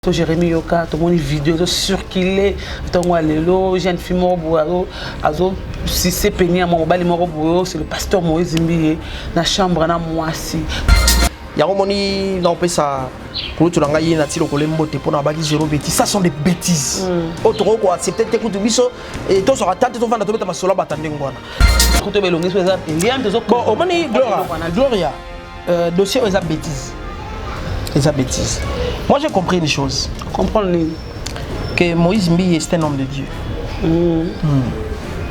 Jérémy Yoka, tout le monde vidéo circulé, tout le monde jeune fille si c'est péni à mon bal c'est le pasteur Moïse Mbiye na chambre na mwasi. Yango moni na opesa kulutu na ngai na tilo kolembo te pona baki zéro bêtise, ça sont des bêtises. Autre quoi, c'est peut-être écoute biso et to sera tante to vanda to beta masolo batande ngwana. Koto belongi so ça Eliane to bon o moni Gloria dossier aux bêtises. Les bêtises. Moi j'ai compris une chose. Comprendre que Moïse Mbiye est un homme de Dieu.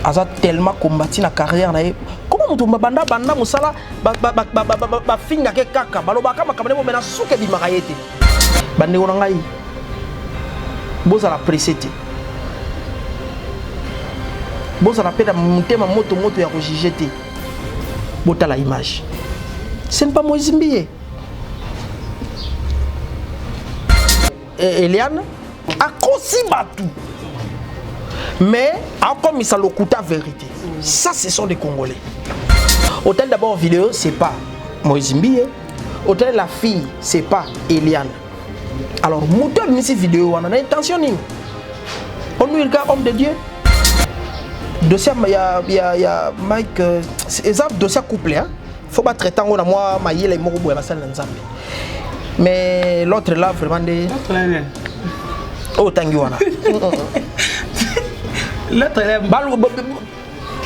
Aza tellement combattu na carrière na. Comment mutu banda musala ba finga ke kaka baloba kama kamane mo mena suke bi makayete. Bande ko ngai. Boza la presete. Boza la peda mutema moto ya ko jijete. Bota la image. Ce n'est pas Moïse Mbiye. Eliane a conçu tout. Mais comme ça le coûte à vérité. Ça ce sont des Congolais. Autant d'abord vidéo c'est pas Moïse Mbiye. Autant la fille c'est pas Eliane. Alors moteur de vidéo on a intention on nous regarde homme de Dieu. Dossier il y a Mike exemple dossier couple hein. Faut pas traiter on a moi maïle moko boya basala nzambe. Mais l'autre là vraiment des oh tangi wana l'autre là balu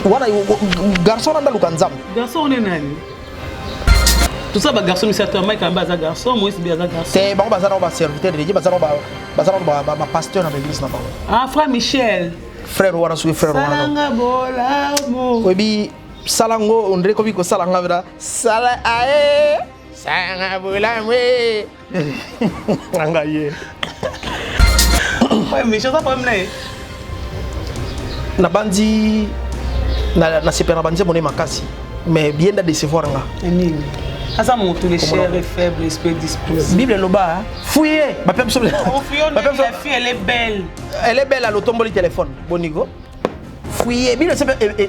wana garçon nda lukanzambe garçon on est nani tout ça ba garçon c'est toi Mike amba za garçon moi c'est bien za garçon c'est bon bazana ba serviteur de Dieu bazana ba pasteur dans l'église na ba ah frère Michel frère wana sou frère wana sanga bola mo webi salango on dirait comme ko salanga vera sala ae sanga bola mwe angaye ouais mais je sais pas problème na bandi na sepena bandi moné makasi mais bien de décevoir nga nini asa mon tous les chers et faibles esprit disposé Bible loba fouiller ba peuple la fille elle est belle à l'automboli téléphone bonigo fouiller Bible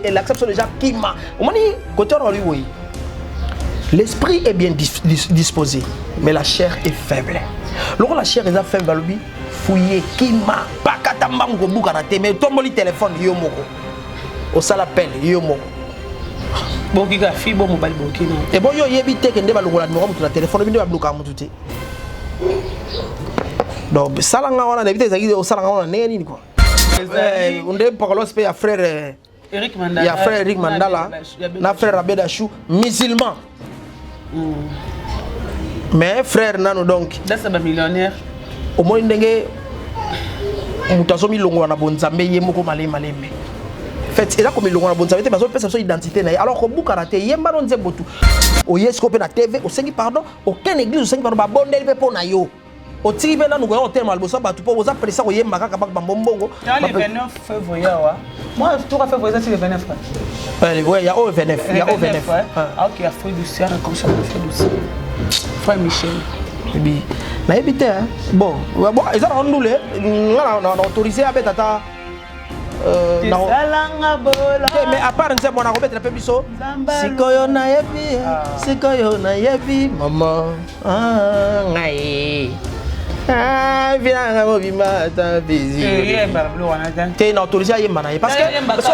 elle accepte déjà kima on mani côté on lui oui l'esprit est bien disposé mais la chair est faible. Lorsque la chair est faible balobi fouiller kima pakata mbango buka na te mais tomboli téléphone yo moko au sala appel yo moko bon ki ka fi bon mobile boki non et bon yo yebi te kende balongola numéro mutu na téléphone binde ba bloka mutu te donc sala nga wana debite ezaki au sala nga wana neni quoi onde pakolo spe ya frère Eric Mandala il y a frère Eric Mandala na frère Abeda Chou musulman mais frère nano donc dasa ba millionnaire au moins ndenge mutazo milongo na bonzambe ye moko malembe fait eza comme milongo na bonzambe te bazo pesa so identité na alors ko bukara te yemba no nzembo tu o yesko pe na TV o sengi pardon aucune église o sengi pardon ba bondeli pe pona yo o tiki pe na nuko o terme albosa batu po boza pressa ko yemba kaka ba mbongo le 29 février wa moi tout à fait février c'est le 29 ouais il y a au 29 il y a au 29 ah OK a fait du ciel comme ça fait du ciel frère Michel bi na ebité bon ils ont ndule ngala na autorisé à betata mais à part nzembo na robet na pebiso sikoyo na yebi mama ngai vina mo bima ta busy te na autorisé à yemba na parce que so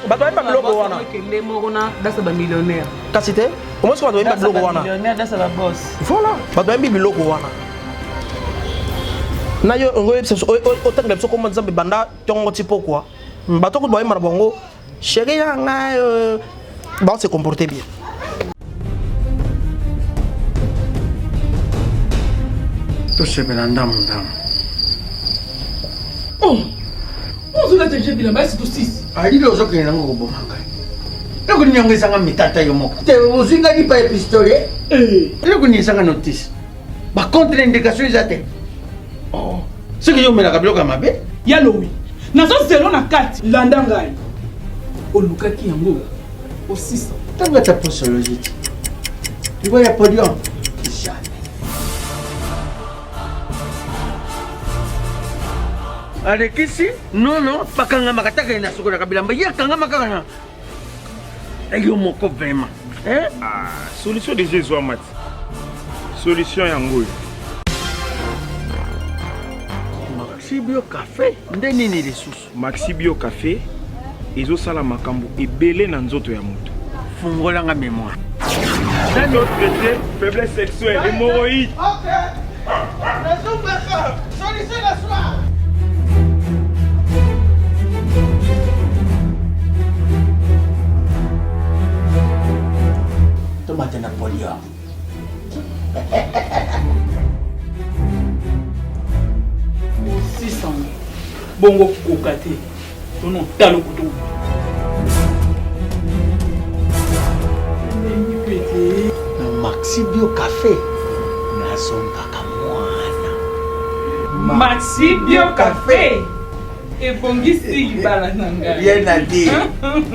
bato yemba logo wana kende moko na dasa ba millionnaire kasi te au moins bato yemba logo wana millionnaire dasa ba boss voilà bato yemba logo wana na yo ngoye autant que comme nzambe banda tongo tipo quoi bato ko boyemba bongo chérie nga ba se comporter bien to sebela ndamu Ozola te jebila ba c'est tout 6 ali lo zokene nango bomanga loko nyongeza nga mitata yo moko te ozinga di pa pistolet loko nyesanga notice ba contre indication izate oh ce que yo mela ka bloka mabe yalowi nazo zelo na kati landa ngai olukaki yango au 600 tanga ta posologie tu vois ya podium Alekisi non pakanga makataka ina sokona kabilamba yakanga makana ayo moko vraiment solution de Jésus amat solution yango Maxi Bio Café nde nini lisusu? Maxi Bio Café ezosala makambo ebele na nzoto ya moto. Fungolanga mémoire. Traité faiblesse sexuelle, hémorroïde. Ok. Solution la soir. Tomate Napoléon. Bongo kokate. Tono talo kutu. Maxi Bio Café. Nazongaka mwana. Maxi Bio Café. Et bongisi ibala nanga. Bien à dire.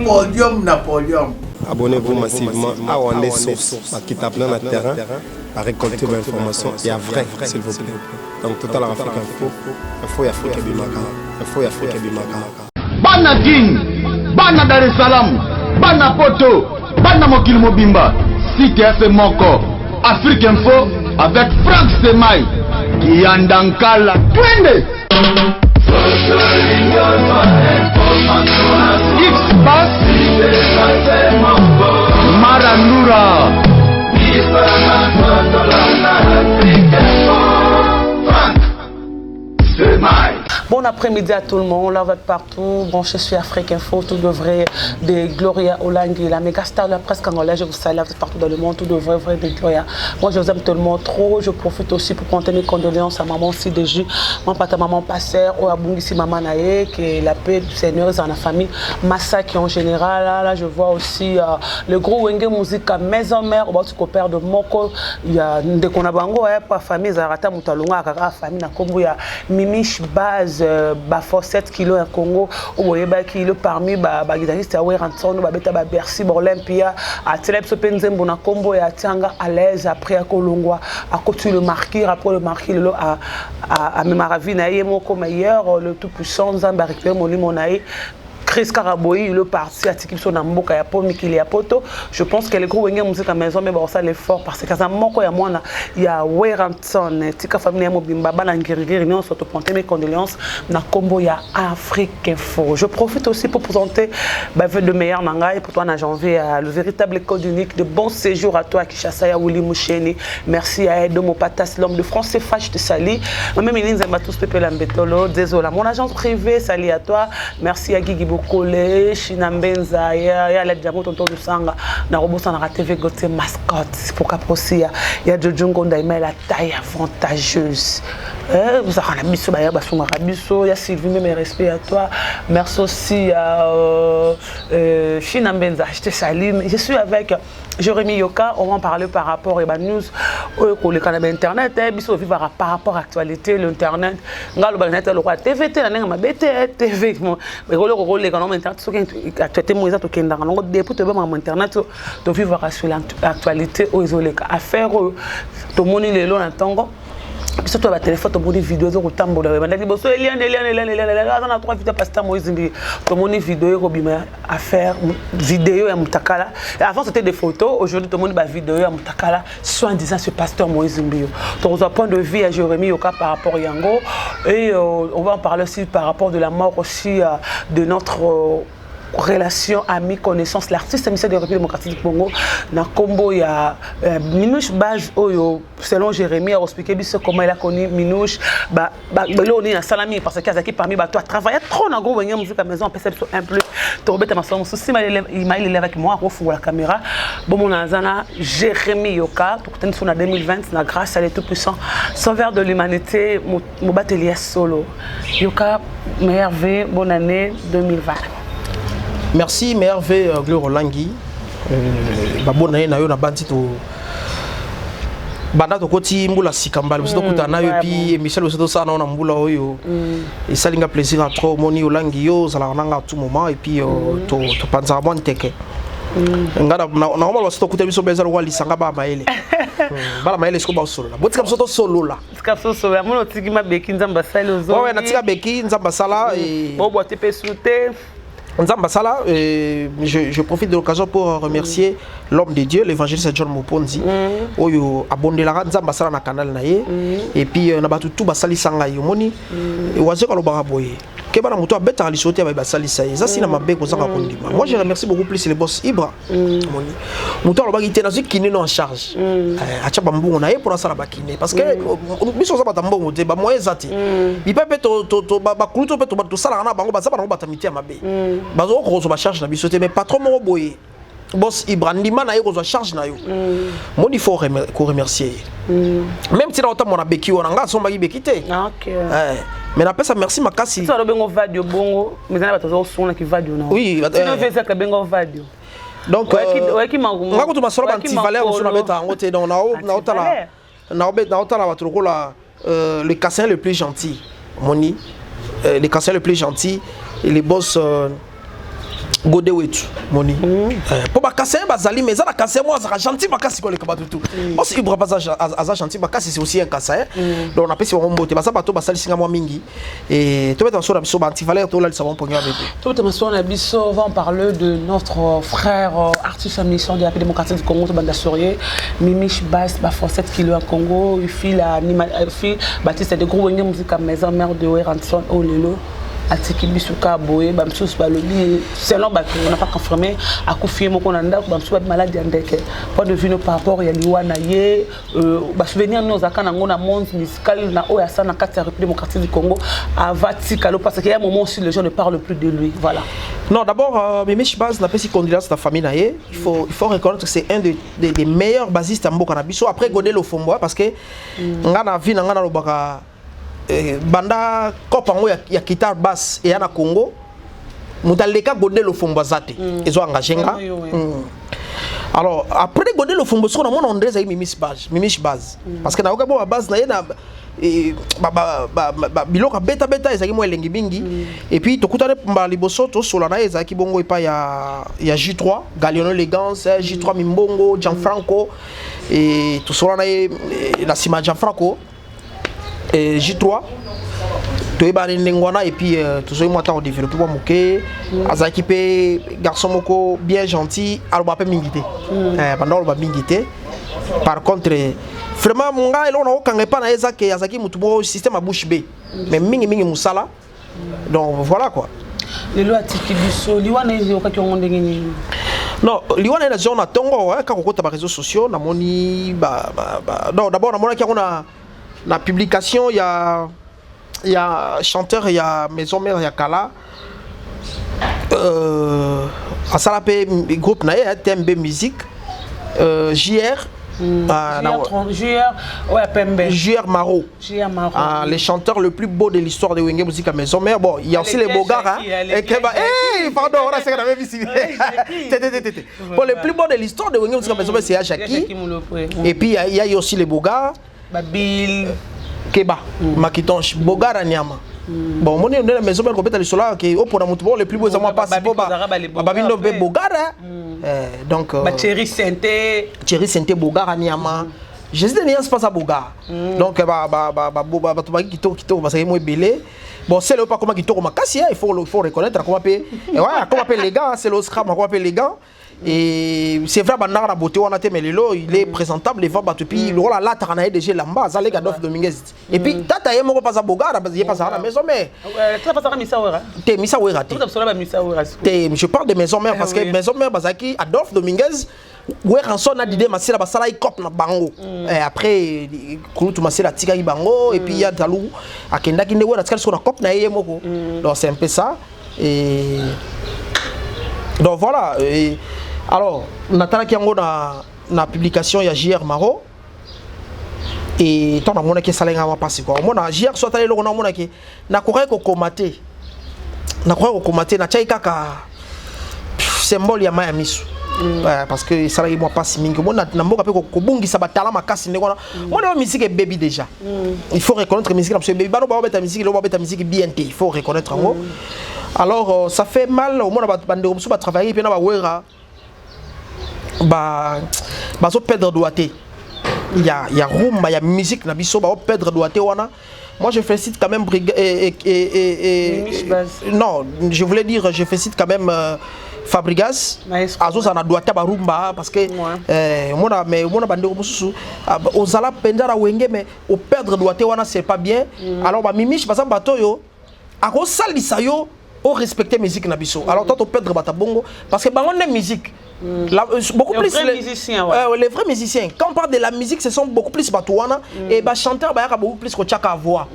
Podium Napoléon. Abonnez-vous massivement à Wandé Source, qui tape dans le terrain, à récolter vos informations et à vrai, s'il vous plaît. Donc, Total Afrique Info, Info Afrique Bimaka, Info Afrique Bimaka. Bana King, Bana Dar es Salaam, Bana Poto, Bana Mokil Mobimba, Site FM Moko, Afrique Info avec Frank Semai, Yandankala, Twende. X-Bass, Maranura. Bon après-midi à tout le monde, là, va partout. Bon, je suis Afrique Info, tout de vrai, de Gloria Olangi, la méga star de la presse congolaise. Je vous salue partout dans le monde, tout de vrai, de Gloria. Moi, je vous aime tout le monde trop. Je profite aussi pour porter mes condoléances à maman aussi de jus. Mon papa, maman passeur, ou à Bungisi, maman Naye, qui est la paix du Seigneur dans la famille. Massacre en général. Là, je vois aussi le gros Wenge Musique à Maison Mère, au bas du copain de Moko. Il y a des Konabango, pas famille, Zarata Moutalonga, famille, Nakombo, il y a Mimish Baz. Bafo 7 kilos à Congo ou kilo parmi guitariste à Weranton babeta Bercy Olympia à Telep Sopenzembo na Combo et à Tianga à l'aise après à Kolongwa à côté le marquis après le marquis le à Memaravina Yemoko meilleur le tout puissant Zamba récupérer mon limonaï Chris Karaboyi, le parti à Tikip son amboka ya po Mikili ya poto. Je pense que les gros wenge musique à maison mais bon ça l'effort parce que ça moko ya mwana ya Weranton tika famille ya mobimba bana ngirigiri non surtout porter mes condoléances na combo ya Afrique Info. Je profite aussi pour présenter vœux de meilleur nanga et pour toi en janvier le véritable école unique de bon séjour à toi Kishasa ya Willy Moucheni. Merci à Edomo Patas l'homme de France CFA je te salue. Même Elinza Matus Pepe Lambetolo désolé mon agence privée salut à toi. Merci à Guigui Bokole, Shinambenza, ya la diamant tonton du sanga, na robosa na TV Gote mascotte, pour Caprocia, ya Jojungo Ndaima la taille avantageuse. Vous avez un biso, ya Basuma Rabiso, ya Sylvie, mes respects à toi. Merci aussi à Shinambenza, je te salue. Je suis avec Jérémy Yoka, on va en parler par rapport à news au canal internet, biso vivre par rapport à l'actualité, l'internet, ngalo internet le roi TVT, la nenga mabete TV, mais les canaux internet, ce qui est actualité moi to kenda ngo depuis te ba internet to vivre sur l'actualité aux isolés affaire to moni lelo na tongo biso to ba téléphone to moni vidéo zo kotambola ba ndaki boso eliane na 3 vidéos pasteur Moïse Mbi to moni vidéo ko bima affaire vidéo ya mutakala avant c'était des photos aujourd'hui to moni ba vidéo ya mutakala soit disant ce pasteur Moïse Mbi to un point de vue à Jérémy Yoka par rapport yango et on va en parler aussi par rapport de la mort aussi de notre relation, amis, connaissance, l'artiste ministère de la République démocratique du Congo, dans Combo, il y a Minouche Baz, selon Jérémy, a expliqué comment il a connu Minouche, là on est en Salami, parce qu'il y a qui parmi toi travaille trop dans gros musique à maison, perception un peu, tu rebelles ma soeur, si il m'a élève avec moi, on la caméra, bon mon azana, Jérémy Yoka, pour que tu en 2020, grâce à l'état puissant, sauveur de l'humanité, mon batelier solo, Yoka, meilleur V, bonne année 2020. Merci, merveille Gloria Olangi. Bonne année, na bandi to. Banda to koti mbula sikambala, biso kuta na yo pi Michel biso to sa na mbula oyo. Et ça linga plaisir à trop moni Olangi yo, ça la nanga à tout moment et puis to panza bon teke. Ngada na ngoma biso to kuta biso beza lo wali sanga ba maele. Bala maele sko ba solo la. Botika biso to solo la. Tika solo ya mono tiki ma beki nzamba sala ozo. Ouais na tika beki nzamba sala et bo bote pe souté. Nzambasala, je profite de l'occasion pour remercier l'homme de Dieu, l'évangéliste John Moponzi, oyo abondelara Nzambasala na canal naye, et puis na batu tout basali sanga yomoni, waze ko lobara boye. Keba na muto abeta ali sauter ba basali saye. Ça sina mabe ko sanga kondima. Moi je remercie beaucoup plus le boss Ibra. Moni. Muto lobaki te na zi kiné en charge. Acha bambungo naye pour sala ba kiné parce que biso za batambongo te ba moye zati. Bi pepe to ba kuluto pe to sala na bango ba za bango batamiti mabe. Bazo ko ba charge na biso te mais patron mo boye. Boss Ibrandima na yo ko charge na yo. Moi il faut remercier. Même si na autant mon abeki on nga so magi bekite. OK. Mais après ça merci makasi. Ça bengo vadio bongo, mais na bato so na ki vadio na. Oui, tu veux ça que bengo vadio. Donc ouais ki mangu. Nga ko to masolo ba anti valeur so na beta ngote donc na otala bato ko la le cassin le plus gentil. Moni le cassin le plus gentil et les boss Godé wetu moni pour ba casser bazali mais ça la casser moi ça gentil ba casser ko le kabatu tout moi c'est Ibra pas à gentil ba casser c'est aussi un casser donc on appelle ça on monte ba ça bato basali singa moi mingi et to beta so na biso ba anti valeur to la savon pour avec tout le monde na biso va en parler de notre frère artiste en mission de la démocratie du Congo to banda sourier Mimish Bass ba 7 kg en Congo il fit la fille Baptiste de gros musique à maison mère de Ranson au lelo atiki bisuka boye ba msusu ba lobi selon ba on n'a pas confirmé a confié mon konanda ba msusu ba maladie andeke point de vue no par rapport ya liwana ye ba souvenir nos akana ngona monde musical na oya sana kati ya République démocratique du Congo avati kalo parce qu'il y a un moment aussi les gens ne parlent plus de lui voilà. Non d'abord Mimish Bass n'a pas si condoléances ta famille na ye il faut reconnaître que c'est un des meilleurs bassistes en Mboka na biso après Godé Lofombo parce que ngana vi na ngana lobaka banda kopango ya guitare basse et na Congo mutaleka Godé Lofombo zate ils ont engagé nga alors après Godé Lofombo so na mon André za Mimish Bass parce que na oka bo base na ye na biloko beta ezaki mo elengi mingi et puis tokutane mba liboso to sola na ezaki bongo epa ya J3 Galiono Elegance J3 Mimbongo Gianfranco et to sola na la sima Gianfranco et J3 toyeba ndengwana et puis toujours moi temps développer moi moké azaki pe garçon moko bien gentil aloba pe mingité pendant aloba mingité par contre vraiment munga elo na okanga pa na ezaki azaki mutubo système à bouche B mais mingi musala donc voilà quoi lelo atiki biso liwana ezi okaki ongonde ngeni non liwana na zone tongo ka kokota ba réseaux sociaux na moni non d'abord na mona ki on la publication il y a chanteur il y a maison mère il y a Kala à Salapé groupe na TMB musique JR JR Maro les chanteurs le plus beau de l'histoire de Wenge Musique à maison mère bon il y a aussi les Bogara pardon on a c'est la même ici bon les plus beaux de l'histoire de Wenge Musique à maison mère c'est Achaki et puis il y a aussi les Bogara Babil Keba Makitonche Bogara Nyama bon mon est la maison belle complète le solar qui au pour la moto les plus beaux amours pas Babindo Bogara donc Thierry Sente Bogara Nyama je sais pas pas ça Bogara donc to ba kito parce que moi belé bon c'est le pas comment kito makasi il faut reconnaître comment appeler comment appeler les gars c'est le scram comment appeler les gars et c'est vrai bandara la beauté on a mais lelo il est présentable les vents battu puis le la taranaye déjà lamba ça les gars d'off Dominguez et puis tata yemo pas ça Bogara parce qu'il pas ça la maison mais ça pas ça Misawera te Misawera te je parle de maison mère parce que maison mère bazaki Adolphe Dominguez ouais rançon a d'idée masila basala i cop na bango et après kulutu masila tika i bango et puis il y a Dalou akenda kinde ouais na tika sur na cop na yemoko donc c'est un peu ça et donc voilà et alors natala ki yango na publication ya JR Maro et tant na mona ki salenga ma passer quoi mona JR soit allé loko na mona ki na kokai ko komater na chai kaka symbole ya maya misu parce que ça là moi pas si mingi mona na mboka pe ko bungisa batala makasi ndeko mona musique baby déjà il faut reconnaître musique parce que baby bano ba beta musique bien té il faut reconnaître en alors ça fait mal au monde bande comme ça travailler puis na ba wera so perdre doigté il y a rumba il y a musique na biso ba perdre doigté wana Moi, je félicite quand même non, je voulais dire, je félicite quand même Fabregas. Azo ça na doit barumba parce que moi bandeko mususu ozala pendara wenge mais au perdre doité wana c'est pas bien. Alors ba mimiche parce que batoyo ako salisa yo au respecter musique na biso. Alors toi perdre bata bongo parce que bango ne musique. Beaucoup plus les vrais musiciens. Quand on parle de la musique, ce sont beaucoup plus batouana et bah chanteur bah beaucoup plus que chaka voix.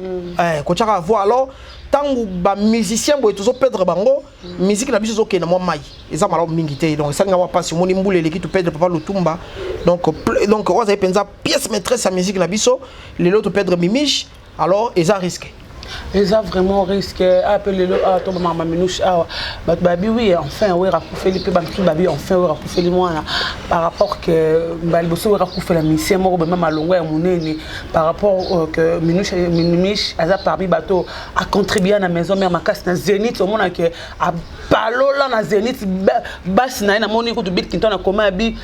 Chaka voix. Alors tant que musicien boy toujours perdre bango musique na biso ok na moi mai. Eza malo mingité donc ça nga pas sur mon imboule l'équipe tout perdre papa Lutumba. Donc on va penser pièce maîtresse à musique na biso les autres perdre mimiche alors ils ont risqué. Ils ont vraiment risqué appeler le à toi maman minouche babi oui enfin oui racoufé les babi babi enfin oui racoufé les moi par rapport que balboso oui racoufé la mission moi même à longueur monene par rapport que minouche a parmi bateau a contribué à la maison mère ma casse na Zénith au monde que a balola na Zénith basse na moni ko to bit kinto na koma bi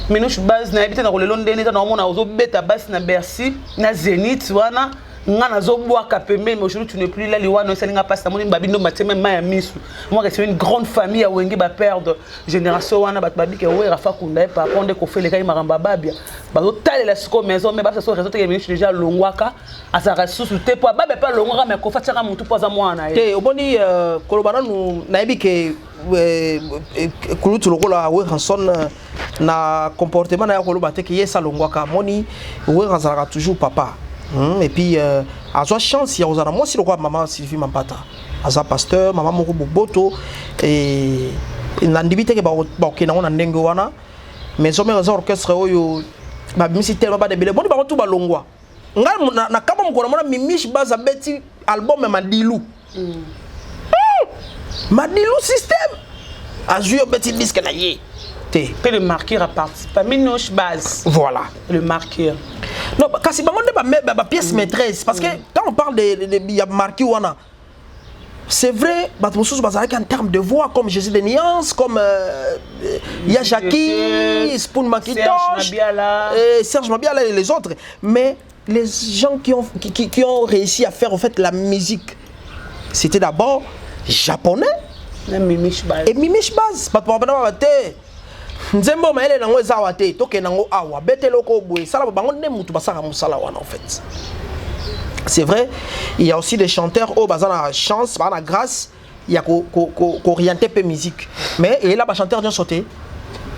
minouche base na habité na le london na mona ozo beta basse na Bercy na Zénith wana ngana zo bois kapembe mais aujourd'hui tu n'es plus là les wana ça n'inga pas ça mon babi no mateme ma misu moi c'est une grande famille à wenge ba perdre génération wana bat babi ke we rafa kunda pa konde ko fait les kai maramba babia ba zo tale la siko maison mais ba ça so réseau te minute déjà longwaka asa ressource te po ba pas longwaka mais ko fatira mutu poza mwana te oboni kolobana nu naibi ke kulutu lokola we Hanson na comportement na koloba te ke yesa longwaka moni we razara toujours papa. Et puis, à sa chance, il y a moi aussi le roi maman Sylvie Mampata, à sa pasteur, maman Moko Boboto, et n'andibite que baoké na on n'engoana, mais sommes les orchestres oyo, bah misi tellement pas de belle, bon bah tout balongwa. Nga na kama mko na mimish baza beti album Madilu. Madilu système. Azur beti disque na yé. Le marqueur a participé, minouche base. Voilà. Le marqueur. Non, parce que ma pièce maîtresse, parce que quand on parle de marqueur wana, c'est vrai, en termes de voix, comme Jésus de Niance, comme Yajaki, Spoon Macintosh, Serge Mabiala et les autres. Mais les gens qui ont réussi à faire en fait la musique, c'était d'abord japonais et Mimish Baz. Nzembo maele nango ezawa te toke nango awa betelo ko boye sala bango ne mutu basaka musala wana en fait. C'est vrai, il y a aussi des chanteurs au bazana chance, bazana grâce, il y a qu'orienter peu musique. Mais et là ba chanteur bien sauté.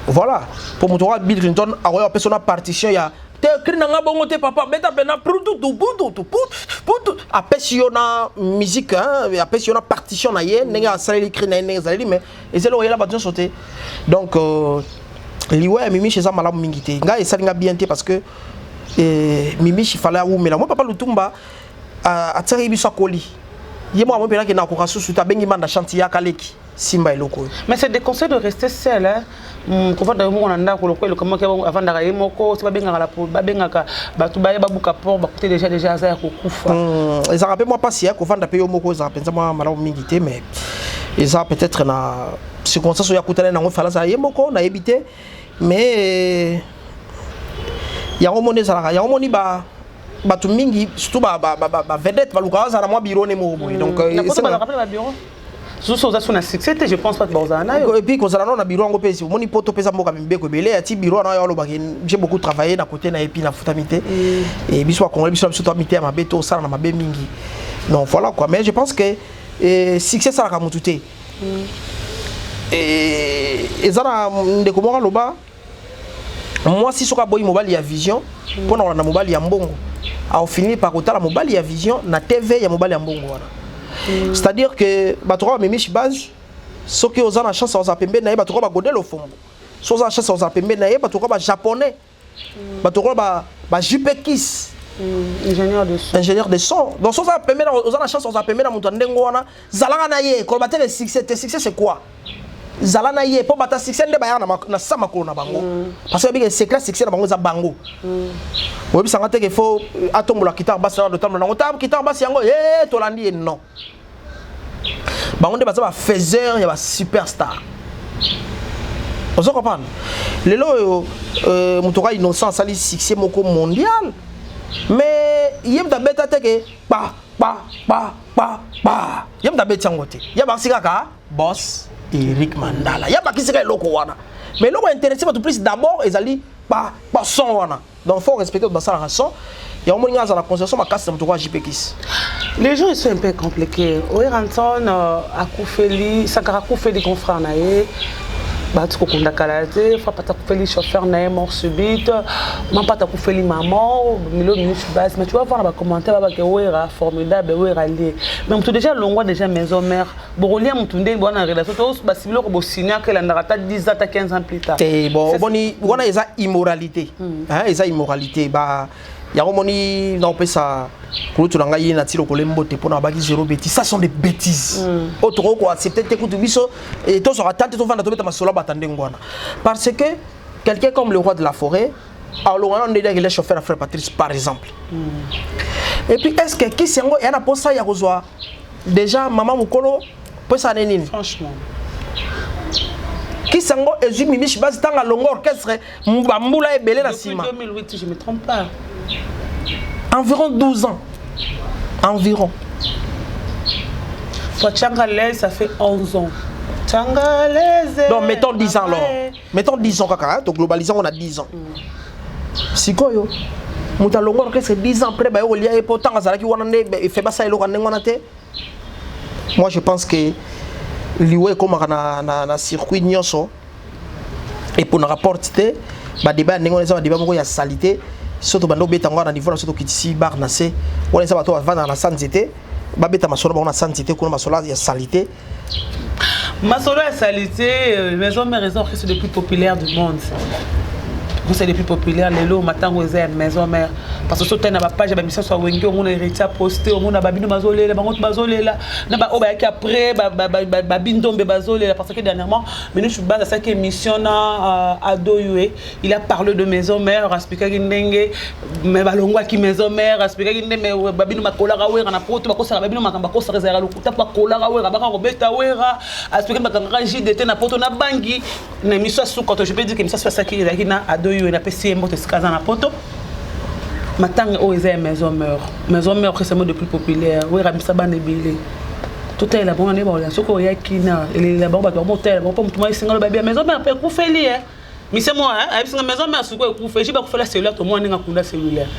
Voilà, pour motora Bill Clinton a une personne partition il y a te krinanga bongo te papa beta bena apesiona musique hein apesiona partition na ye nenga saleli krina nenga saleli mais ezelo yela ba bien sauté. Donc liwe mimi chez malamu mingité nga esalinga bien te parce que mimi il fallait ou mais là moi papa Lutumba a tsari biso koli ye moi pena ke na ko kasusu ta bengi manda chanti ya kaleki simba eloko. Mais c'est des conseils de rester seul hein. Ko va on anda ko lokolo comment avant d'arriver moko c'est pas benga la pour ba benga ka batu ba buka port ba coûter déjà ça ko kufa. Ça rappelle moi pas si ko vanda payer moko ça pensa moi malamu mingité mais et ça peut-être na circonstance ya kutana na ngofala ça yemoko na éviter mais ya omone ça ya omoni ba batu mingi surtout ba vedette ba luka za na moi bureau ne mo donc c'est pas rappeler ba bureau sous na succès je pense pas que bazana et puis quand ça na bureau ngo pesi moni poto pesa mboka mbeko belé ati bureau na yo lo ba j'ai beaucoup travaillé na côté na epi na futamité et biso congolais biso surtout mité ma beto ça na mabe mingi donc voilà quoi mais je pense que succès ça ka mututé et zana ndeko moka loba moi si soka boy mobile ya vision pour na mobile ya mbongo a fini par kotala mobile ya vision na TV ya mobile ya mbongo wana. C'est-à-dire que batoro mimish base ce qui aux a chance aux apembe na batoro ba godelo fombo so za chance aux apembe na batoro ba japonais batoro ba jupekis ingénieur de son donc so za apembe aux a chance aux apembe na mutu ndengo wana zalaka na ye ko batele succès c'est quoi zalana ye po bata succès nde ba na sama ko na bango parce que bien secret succès na bango za bango oui ça ngate que faut atombola guitare basse de temps na ngota guitare basse yango to landi non bango nde ba faiseur ya ba superstar on se comprend lelo mutoka innocent sali succès moko mondial mais yem ta beta te ke pa yem ta beta ngote ya ba sikaka boss Eric Mandala ya ba kisika eloko wana mais eloko intéressé ba tout plus d'abord ezali pa son wana donc faut respecter ba sala son ya omoni ngaza la concession ma casse mutoko JPKis. Les gens ils sont un peu compliqués. Oeranton akufeli sakara kufeli confrère nae batu kokunda kalate fa pata kufeli chauffeur nae mort subite man pata kufeli maman milo minute base mais tu vas voir dans les commentaires ba ke oera formidable oera lié mais mutu déjà longwa déjà maison mère borolia mutu ndé bona relation to ba sibilo ko bosinya que la narata 10 ans 15 ans plus tard. Té bon boni wana eza immoralité hein eza immoralité ba ya omoni na opesa pour tout nanga yina tilo kolembo te pona baki zéro bêtise ça sont des bêtises autre ko accepter te kutu biso et to sera tante to vanda to beta masola batande ngwana parce que quelqu'un comme le roi de la forêt alors on est le chauffeur à frère Patrice par exemple et puis est-ce que qui sengo yana posa ya kozwa déjà maman mukolo posa nini Franchement qui sengo ezu mimish base tanga longo orchestre mbula ebele na sima depuis 2008 je me trompe pas. Environ 12 ans. Environ. Pour Tchangalaise, ça fait 11 ans. Tchangalaise. Donc, mettons 10 ans alors. Mettons 10 ans, kaka. Donc, globalisant, on a 10 ans. Si quoi, yo? Mouta longo, c'est 10 ans après, bah, il y a pourtant, il fait pas ça, moi, je pense que l'IWE, comme na circuit nyoso, et pour nous rapporter, bah, débat, on a débat, il y a salité. Surtout bando beta ngwana niveau surtout kitisi bar na se wala ça bato va dans la sainteté ba beta masolo ba na sainteté ko masolo ya salité masolo ya salité maison mère raison c'est le plus populaire du monde. C'est les plus populaires les lots matin aux maison mère parce que sauter na ba page ba mission soit wengi on héritier posté on a babino bazolé la bango bazolé là na ba oba ki après ba bindombe bazolé parce que dernièrement mais je base à cette émission na Ado Yue il a parlé de maison mère expliquer ndenge mais balongwa ki maison mère expliquer ndenge mais babino makola ga wera na poto ba kosa babino makamba kosa rezera lokuta pa kola ga wera ba ka robeta wera expliquer ba kanga JDT na poto na bangi na émission sous quand je peux dire que ça ça qui na Ado Yue na PC mbote skaza na poto matang o eza maison mère c'est le plus populaire oui ramisa banebile tout est là bon on est bon là soko ya kina il là bon ba motel bon pas mutuma singa ba maison mère pe kufeli mais c'est moi hein singa maison mère soko kufeli ba kufela cellulaire to mo ninga kunda cellulaire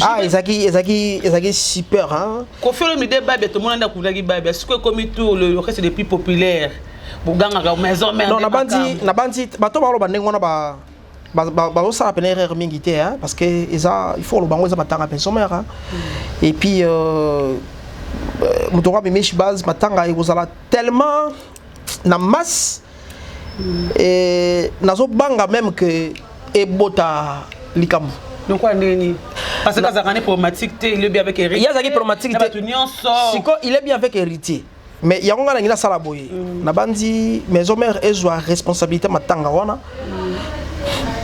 ah ezaki super hein kofelo mi de babe to mo nda kunda ki babe soko comme tout le reste des plus populaires buganga ga maison mère non na bandi bato ba lo bandengo na ba ça a erreur mingité hein parce que il faut le bango ça matanga maison mère et puis mutora bimish base matanga ezala tellement na masse et nazo banga même que ebota likamu donc quoi neni parce que ça est problématique il est bien avec Eric il y a ça problématique il est bien avec héritier mais il y a ngana ngila sala boye na bandi maison mère ezwa responsabilité matanga wana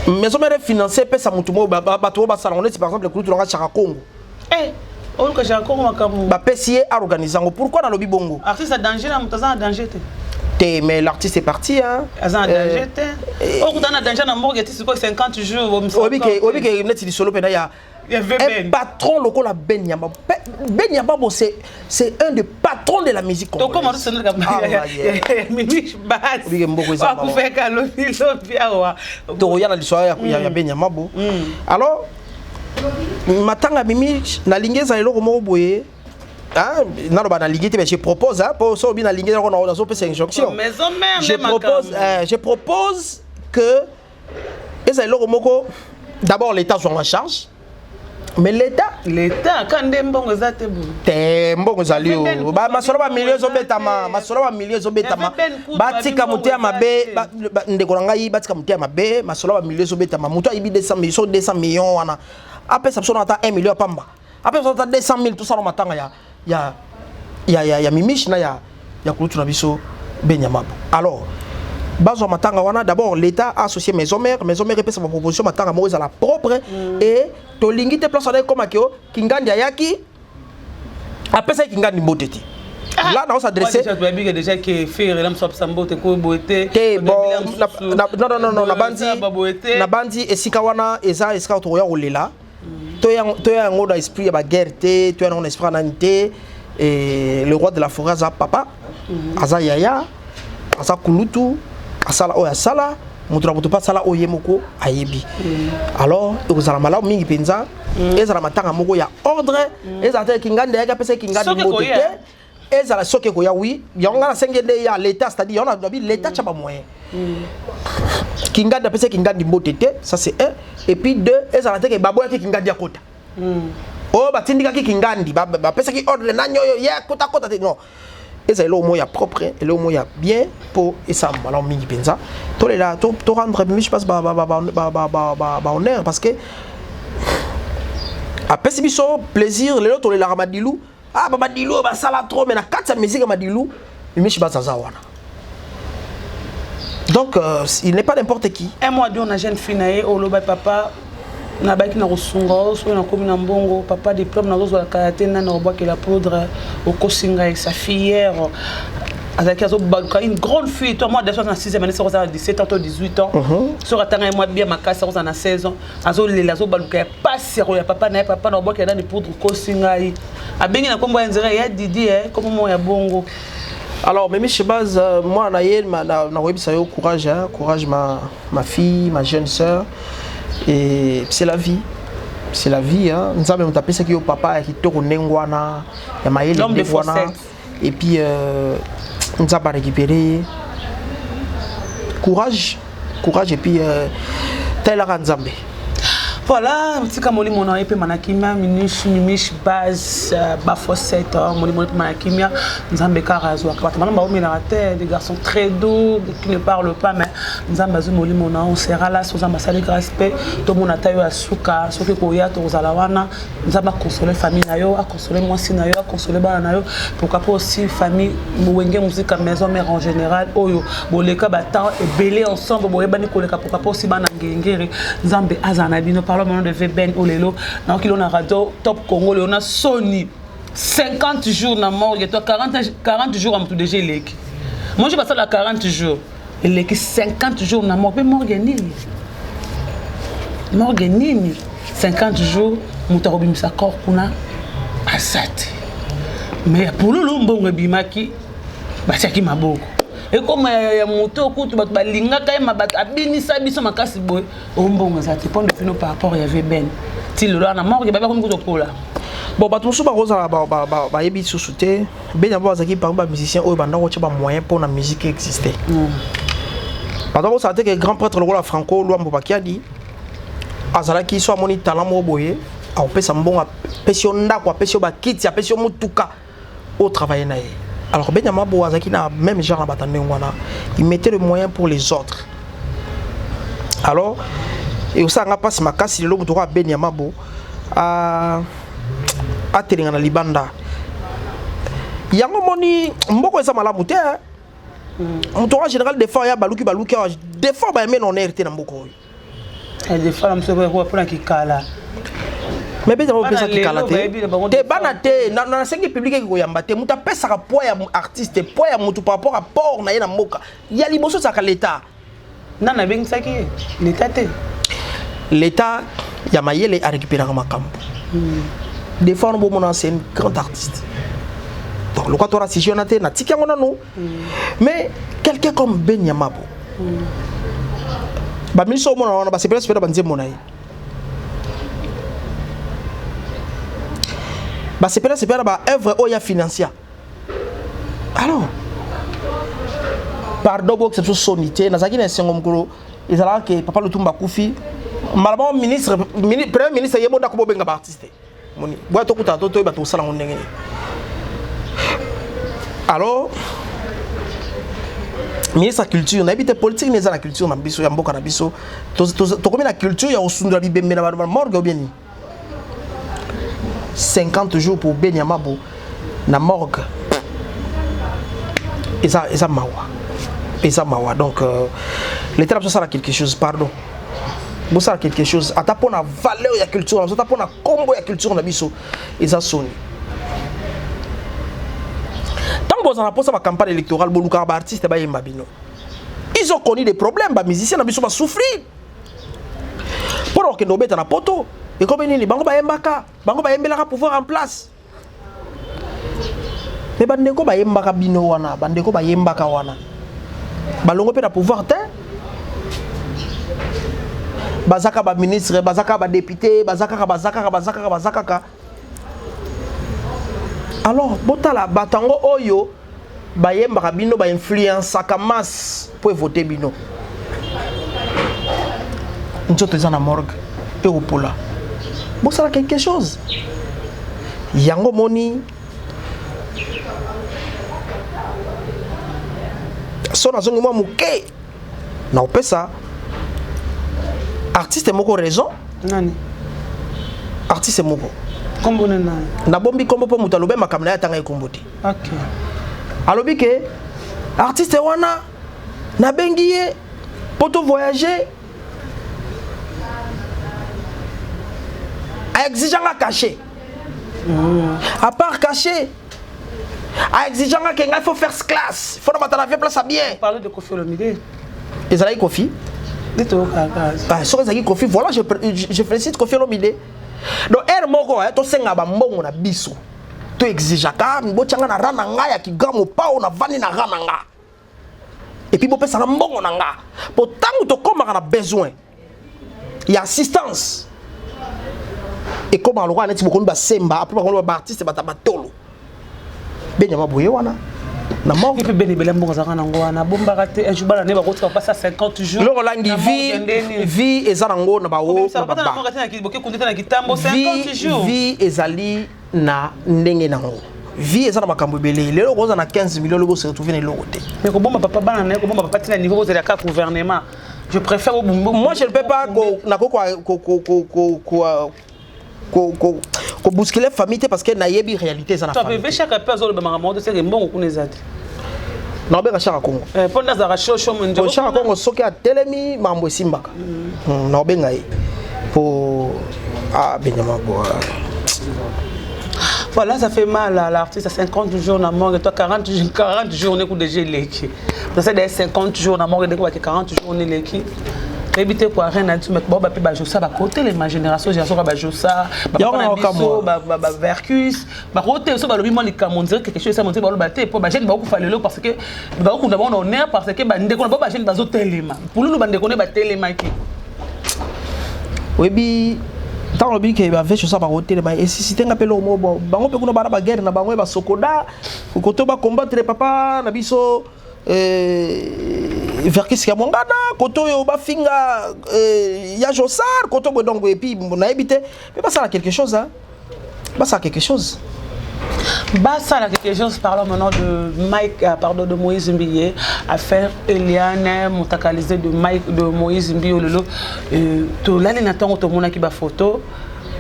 maison mère financée pe sa mutumo bato ba salon par exemple le coup de l'anga chaka Congo on que j'ai encore makamu ba pesier à organiser pourquoi dans lobby bongo artiste a danger na mutaza danger te mais l'artiste est parti hein azan danger te o kutana danger na morgue ti 50 jours obi ke net di solo pena ya un patron local à Benyamba. Benyamba, c'est un des patrons de la musique congolaise. Donc, comment ça se fait? Mimish Bass. Oui, alors, matanga Mimish, na lingeza eloko moko boye. Ah, je propose hein, pour ça bien aligner on a une injonction. Je propose que d'abord l'État soit en charge. Mais l'État quand des mbongo za te bu te mbongo zali o ba masolo ba millions obetama batika mutia mabe ndeko ngai batika mutia mabe masolo ba millions obetama muto ibi 200 millions wana après ça on ata 1 million pamba après ça ata 200 000 tout ça no matanga ya mimish na ya kulutu na biso Benyamabo. Alors bazo matanga wana d'abord l'État a associé maison mère répète sa proposition matanga mo za la propre et to lingi te place comme akio kingandi ayaki après ça kingandi mboteti là on s'adresser déjà que faire l'homme soit sambote ko boete non na bandi esika wana eza esika to ya olela toi un esprit à guerre toi un esprit ananité et le roi de la forêt Aza papa Aza yaya Aza kulutu asala oya sala mutu na pas sala oyemoko ayebi alors ezala malamu mingi penza ezala matanga moko ya ordre ezala te kingande ya pesa kingande motete ezala soke ko ya oui yonga na sengende ya l'état c'est-à-dire on a dit l'état tchaba moyen kingande pesa kingande motete ça c'est un et puis deux ezala te ke baboya ki kingande ya kota oh batindika ki kingandi ba pesa ki ordre na nyoyo ya kota kota te non ezala lo moya propre et lo moya bien pour esa malamu mingi penza to les là to rendre je pense ba honneur parce que après c'est biso plaisir les autres les la ramadilou ah Madilou ba sala trop mais na quatre sa musique Madilou mais je pense à wana donc il n'est pas n'importe qui un mois on a jeune fille naé au loba papa na baki na rusunga so na komi na mbongo papa diplôme na zo la karaté na na boki la poudre au kosinga avec sa fille hier avec une grande fille, toi, moi, déjà, dans la 6e année, c'est à 17 ans, 18 ans. Sur la tanga, moi, bien, ma casse, c'est à 16 ans. Azo, les lazo, balouka, pas sérieux, papa, n'a pas n'a pas des poudres, kosingai. A bien, comme on dirait, il y a Didi, comme moi, il y a bongo. Alors, mais je base, moi, na web, ça y est, courage, hein, courage, ma fille, ma jeune sœur. Et c'est la vie. C'est la vie, hein. Nous avons tapé ce qui est au papa, qui est au Nengwana, il y a l'homme de Nengwana. Et puis, nous avons récupéré courage et puis tel à Nzambe. Voilà, petit kamoli mon nom et manakimia mimish base bafosset moli manakimia Nzambe karazo akabata ba omela terre des garçons très doux qui ne parlent pas mais Nzambe azu moli mon nom on sera là sur ambassade respect to mon atayo asuka soki ko ya to zalawana Nzambe consoler famille na yo a consoler moi si na yo a consoler bana na yo pourquoi pas aussi famille wenge musique à maison mère en général oyo boleka bata et belé ensemble boyebani koleka pourquoi pas aussi bana ngengere Nzambe azana bino le nom de Veben Olelo, donc il a radio Top Congo, on a Sony 50 jours dans morgue, 40 jours en tout déjà leki. Moi je passe à 40 jours, il est 50 jours dans morgue, morgue nini 50 jours, mutarobi misakor kuna asate. Mais pour le lombongo bimaki, bachaki maboko. Et comme ya moto kutu bat balinga kay mabat abinisa biso makasi boy ombongo za te pon de par rapport ya Veben ti le na mort ba comme kuto kola bon ba tout ba rosa ba yebi susute ben d'abord zaki par ba musicien o banda ko tba moyen pour la musique exister pardon ça que grand prêtre le roi Franco Luambo Bakiadi azala ki so amoni talent mo boye a pesa mbonga pesio ndako pesio ba kiti pesio mutuka au travailler na alors Benyama Boazaki n'a même genre à battre il mettait le moyen pour les autres. Alors et aussi on a passé ma casse le lobo droit Benyama Bo à Terengana Libanda. Yango moni mboko eza malamu te. Mon général des fois ya baluki des fois ba men on hérité na mboko. Et des fois monsieur pour la kikala. Mais bien on peut ça qui calater te banate na sengi public ko yamba te muta pesa ka poids ya artiste poids ya mutu par rapport à port na yena moka ya liboso ça ka l'état nana beng saki l'état ya mayele a récupérer makambo des fois on bon mon c'est un grand artiste donc le quoi si jonate na tikango na no mais quelqu'un comme Benyama Bo ba miso mo na ba c'est presque ba nzembo na bah c'est pas bah œuvre oya financière alors pardon pour exception sonité nazaki na sengo mkolo ezala que papa Lutumba Kufi malabon ministre premier ministre yebo ndako bobenga ba artiste moni boya to kuta to ba to sala ndenge alors ministre culture na habite politique neza la culture na biso ya mboka na biso to comme la culture ya osundra bibembe na morgue ou bien 50 jours pour Benyama Bo na morgue et ça mawa donc l'état ça sera quelque chose pardon bon ça quelque chose à ta pour la valeur de la culture ça pour la combo de la culture na biso et ça sonne tant que on a posé ma campagne électorale boluka ba artiste ba yemba bino ils ont connu des problèmes ba musiciens na biso ba souffrir pour que no beta na poto Et comme nini bango bayembaka bango bayembelaka pouvoir en place. Mais bandeko bayembaka bino wana bandeko bayembaka wana balongo pe na pouvoir te bazaka ba ministre bazaka ba député bazaka alors botala batango oyo bayembaka bino ba influence ka masse pour voter bino nzoto za na morgue et au pola bosala quelque chose yango moni so na zongi mwa muke na opesa artiste moko raison Nani? artiste moko Kombo nani? na bombi kombo po mutu alobe makambo na ye atanga ekombo te Ok. alobi ke artiste wana nabengi ye po to voyager aexigeanga caché à part caché aexigeanga ke ngai faut faire classe faut na batala vie place à bien Parler de Koffi Olomide. ezalaki Koffi Dites-moi, Kaka. soki ezalaki Koffi voilà je félicite Koffi Olomide donc ere moko tosenga bambongo na biso to exigeaka botianga na rana ngai ya kigamo pao na vani na rana nga et puis bopesaka mbongo na nga po ntango tokomaka na besoin ya assistance ekomaka lokola neti bokoni basemba apres bakoni baartiste batabatolo benyama boye wana na mort Et puis ben ibele mbongo zaka nango wana bombaka te un jour bana ne ba kotika passa 50 jours. loko langi vie eza nango na bawo Ça va pas na mbongo tena ki boke kundeta na kitambo 50 jours. vie ezali na ndenge nango vie eza na makambo ebele lelo koza na 15 millions loko se retrouver na eloko te Mais ko bomba papa bana na ko bomba papa tina niveau de ka gouvernement. Je préfère au bombo. moi je ne peux pas ko bousculer famille te parce que na yebi réalité eza na Tu famille peux chaque personne le banga moto c'est que mbongo kunezati. na obeka chaka Congo Ponda za shosho munjo. ko chaka Congo soki atelemi mambo esimbaka na obenga ye po benyama bo Voilà, ça fait mal à l'artiste à 50 jours na mort et toi 40 jours ne coup de geleki. Ça c'est 50 jours na mort et 40 jours ne leki. Éviter quoi rien à tout mettre bon bah puis bah ça va côté les ma génération bah ça bah vercus bah côté ça bah le moi les camondir quelque chose ça monter bah le battre pour bah j'ai beaucoup fallu le parce que bah on a bon honneur parce que bah ndeko bah j'ai bazo téléma pour nous bah ndeko bah téléma qui oui bi tant le que va faire ça par côté bah et si c'était un peu le mot bango pe kuna bana ba guerre na bango ba sokoda ko to ba combattre papa na biso verkis ya mongana koto yo ba finga ya Josar koto donc et puis na habité mais pas ça quelque chose hein pas ça quelque chose bah ça là quelque chose parlons maintenant de Mike pardon de Moïse Mbiye affaire Eliane montakalisé de Mike de Moïse Mbiye lolo to là les natons to mona ki ba photo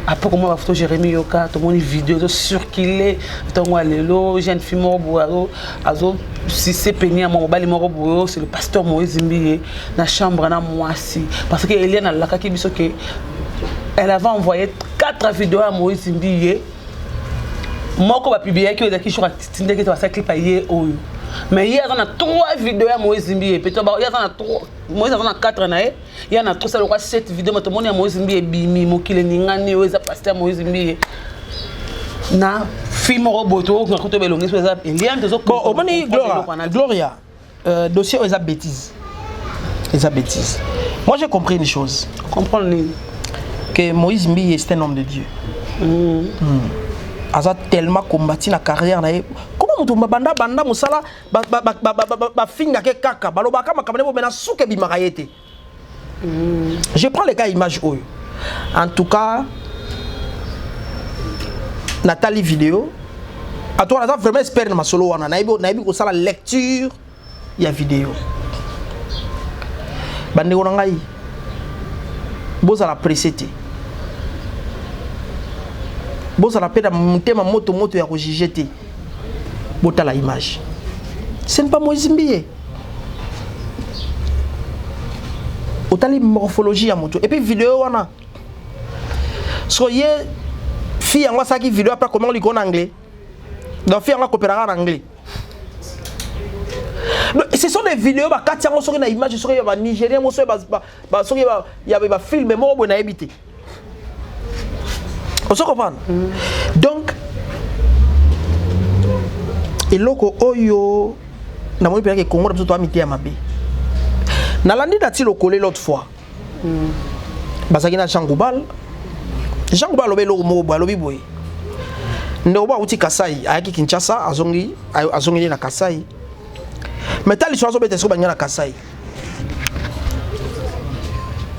après comment la photo Jérémy Yoka tout le monde vidéo circulé ton lelo jeune fille boiro azo si c'est peigné à mon bali moro boiro c'est le pasteur Moïse Mbiye na chambre na moisi parce que Eliane la ka ki biso que elle avait envoyé 4 vidéos à Moïse Mbiye moko ba publier que qui sur Tinder que tu vas faire clip ailleurs mais il y a 3 vidéos à Moïse Mbiye peut-être il y a 3 Moïse a 4 na il y en a 3 ça le 7 vidéos mais tout le monde à Moïse Mbiye bimi mokile ningani oza pasteur Moïse Mbiye na film roboto ko to belongi so ça il y a des autres bon omani Gloria dossier eza bêtise moi j'ai compris une chose comprendre que Moïse Mbiye c'est un homme de Dieu aza tellement combattu na carrière na comment mutu banda musala ba finga ke kaka balobaka makamane bo mena suke bimaka yete je prends les cas image oyo en tout cas Nathalie vidéo à toi on a vraiment espéré na solo wana na ibi ko sala lecture ya vidéo bande ko ngai boza la précédé boza la peda mutema moto ya kojuger te bota la image ce n'est pas Moïse Mbiye otali morphologie ya moto et puis vidéo wana soyez fille en ça qui vidéo après comment lui en anglais donc fille en coopérer en anglais donc ce sont des vidéos ba katia ngo soki na image soki ba nigérien mo soki ba soki ba film mo bo na ebité On se comprend. Donc, et loko oyo, na moi que Congo na toi miti ya mabe. Na landi dati lokole l'autre fois. Basaki na Jean Goubal. Jean Goubal lobe loko mo ba lobi boy. Ndo ba uti Kasai, ayaki Kinshasa, azongi na Kasai. Metali so azobete so banya na Kasai.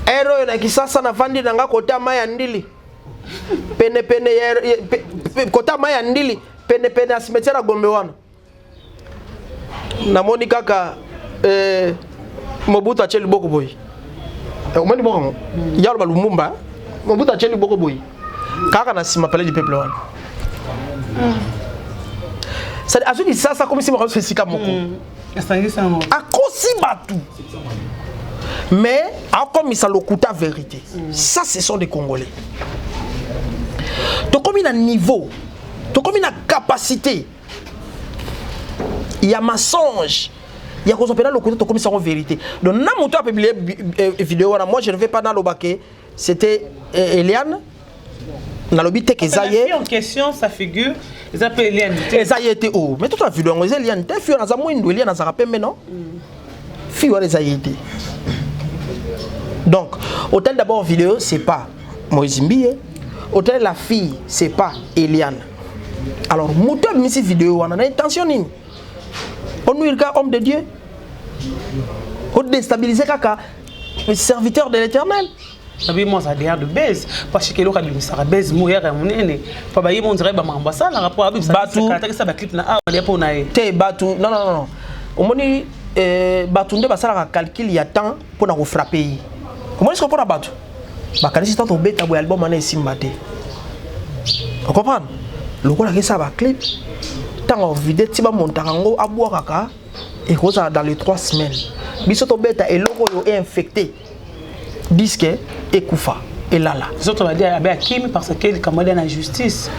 Ero na Kisasa na vandi nanga kota maya ndili. Pene kota maya ndili. Pene asimetiara Gombe wana. Na moni kaka Mobutu acheli boko boy. Omani boko. Yalo balumumba. Mobutu acheli boko boy. Kaka na sima palais du peuple wana. Ça a dit ça comme si moi je fais moko. A kosi batu. Mais comme ça lokuta vérité. Ça ce sont des Congolais. Donc comme il a niveau, donc comme il a capacité. Il y a mensonge. Il y a qu'on s'appelle le côté comme ça en vérité. Donc na moto a publié vidéo moi je ne vais pas dans le baquet. C'était Eliane. Na lobby tek ezaye en question sa figure ils appellent Eliane. Ezaye était oh mais toute la vidéo Eliane t'es fille na za mwindo Eliane na za rapembe non? Fille wa Ezaye était. Donc hôtel d'abord vidéo c'est pas Moïse Mbiye. Hôtel la fille c'est pas Eliane. Alors moto misi vidéo on a intention nini? On nous il homme de Dieu. On déstabiliser kaka serviteur de l'Éternel. Sabi moi ça derrière de baise parce que l'autre a ça baise mourir à mon nez pas bailler mon dirait ba ambassade la rapport avec ça ba clip na a on est pour na te batu non au moni batu nde basala calcul ya temps pour na ko frapper au moni ce qu'on pour na batu ba kanisi tant au beta bo album na esimbate on comprend le ko la que ça ba clip tant en vidéo ti ba montarango abwa kaka et ça dans les 3 semaines biso to beta et logo yo est infecté disque et Koufa et là les autres va dire à Kim parce que comme dans la justice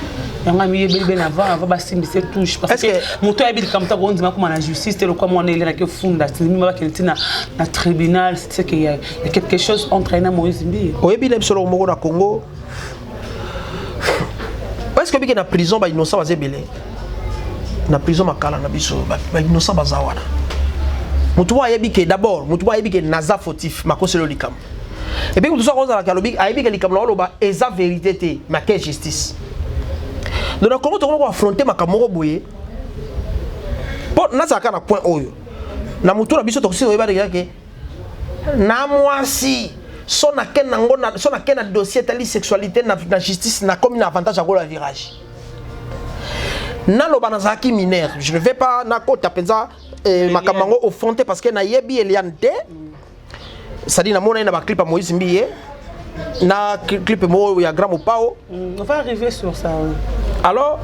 il y a mis bien avant va simbiser touche parce que moto a dit comme ça on dit comment la justice c'est le comment on est là que funda c'est même pas qu'il na tribunal c'est qu'il y a quelque chose entraînant Moïse Mbi oui bien sur le Congo na Congo parce que bien na prison ba innocent bazé belé na prison makala na biso ba innocent bazawana moto wa yebi que d'abord moto wa yebi que naza fautif makoselo likam. Et puis tout ça rose à la calobique a ébi que les camerounais ba eza vérité té ma quelle justice. Donc comment on va affronter ma camoro boye. Pour na ça kana point oyo. Na mutu na biso toksi oyeba de que na mwasi son na ken nango na son na ken na dossier tali sexualité na justice na comme un avantage à go la virage. Na lo bana zaki mineur, je ne vais pas na kota penza ma kamango affronter parce que na yebi Eliane té. Ça dit na mona ina ba clip à Moïse Mbiye na clip mo ya Grand Pao on va arriver sur ça alors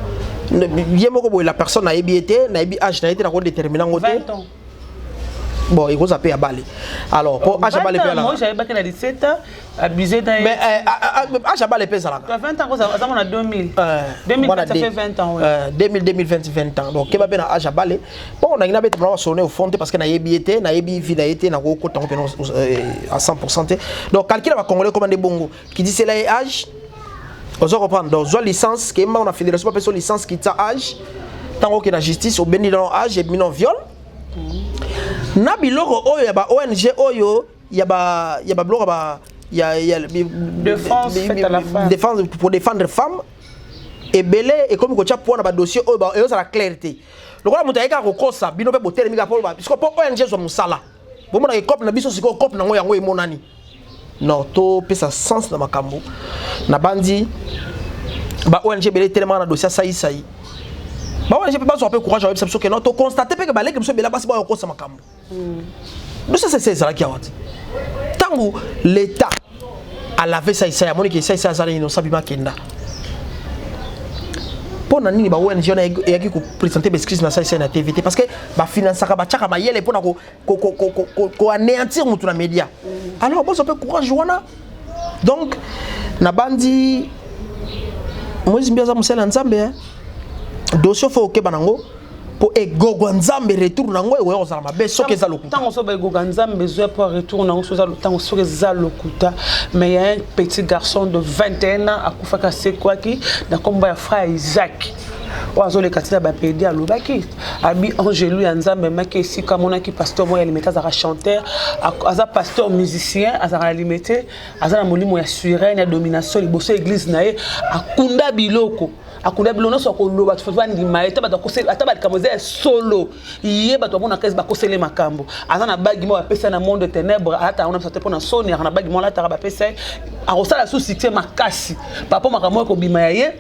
yemoko la personne a ébiété na ébi âge na été na ko déterminant ngote 20 ans bon il faut zapper à Bali alors pour âge à Bali là moi j'avais pas que la 17 ans abusé dans mais âge à Bali ça là 20 ans ça on a 2000 ça fait 20 ans 2020 20 ans donc keba na âge à Bali bon on a ina bête on sonner au fond parce que na ébiété na ébi vie na été na ko ko à 100% donc calcul va congolais comme des bongo qui dit c'est là âge on se reprend donc soit licence que on a fédération pas personne licence qui ta âge tant que la justice au béni dans âge et non viol na biloko oyo ya ba ONG oyo ya ba biloko ba ya défense faite à la femme défense pour défendre femmes et belé et comme ko tia pour na ba dossier oyo ba ça la clarté lokola mutu ayeka ko kosa bino pe botere mi ka pour ba parce que pour ONG so musala bo mona ke cop na biso siko cop na ngo yango emonani non to pesa sens na makambo na bandi ba ONG belé tellement na dossier sai bah ouais, j'ai pas besoin de courage avec ça que non to constater que balé que monsieur bela basi ba ko sa makambo donc ça c'est ça qui a wat tango l'état a lavé ça ya monique ça ça innocent bima kenda pona nini ba ONG na yaki ko présenter ba excuse na ça na TVT parce que ba financer ka ba chaka ba yele pona ko anéantir mutu na média alors bon ça peut courage wana donc na bandi Moïse Mbiaza musela nzambe dossier faut que banango pour egogo nzambe retour nango ewe ozala mabe soki eza lokuta tant on egogo nzambe besoin pour retour nango soza tant soki eza lokuta mais il y a un petit garçon de 21 ans akufaka sekwaki na komba ya frère Isaac oazo le katina ba pedi alobaki abi angelu ya nzambe maki esika monaki pasteur moya limité azara chanteur aza pasteur musicien azara limité azana molimo ya surene ya domination liboso église nae akunda biloko akunda biloko so ko loba tu fa ndima eta bato kosela ata ba kamoze solo ye bato bona kazi ba kosele makambo azana bagi mo apesa na monde de ténèbres ata ona sorte pona soni na bagi mo la ta ba pesa arosala sous succès makasi papa makamo ko bima ye.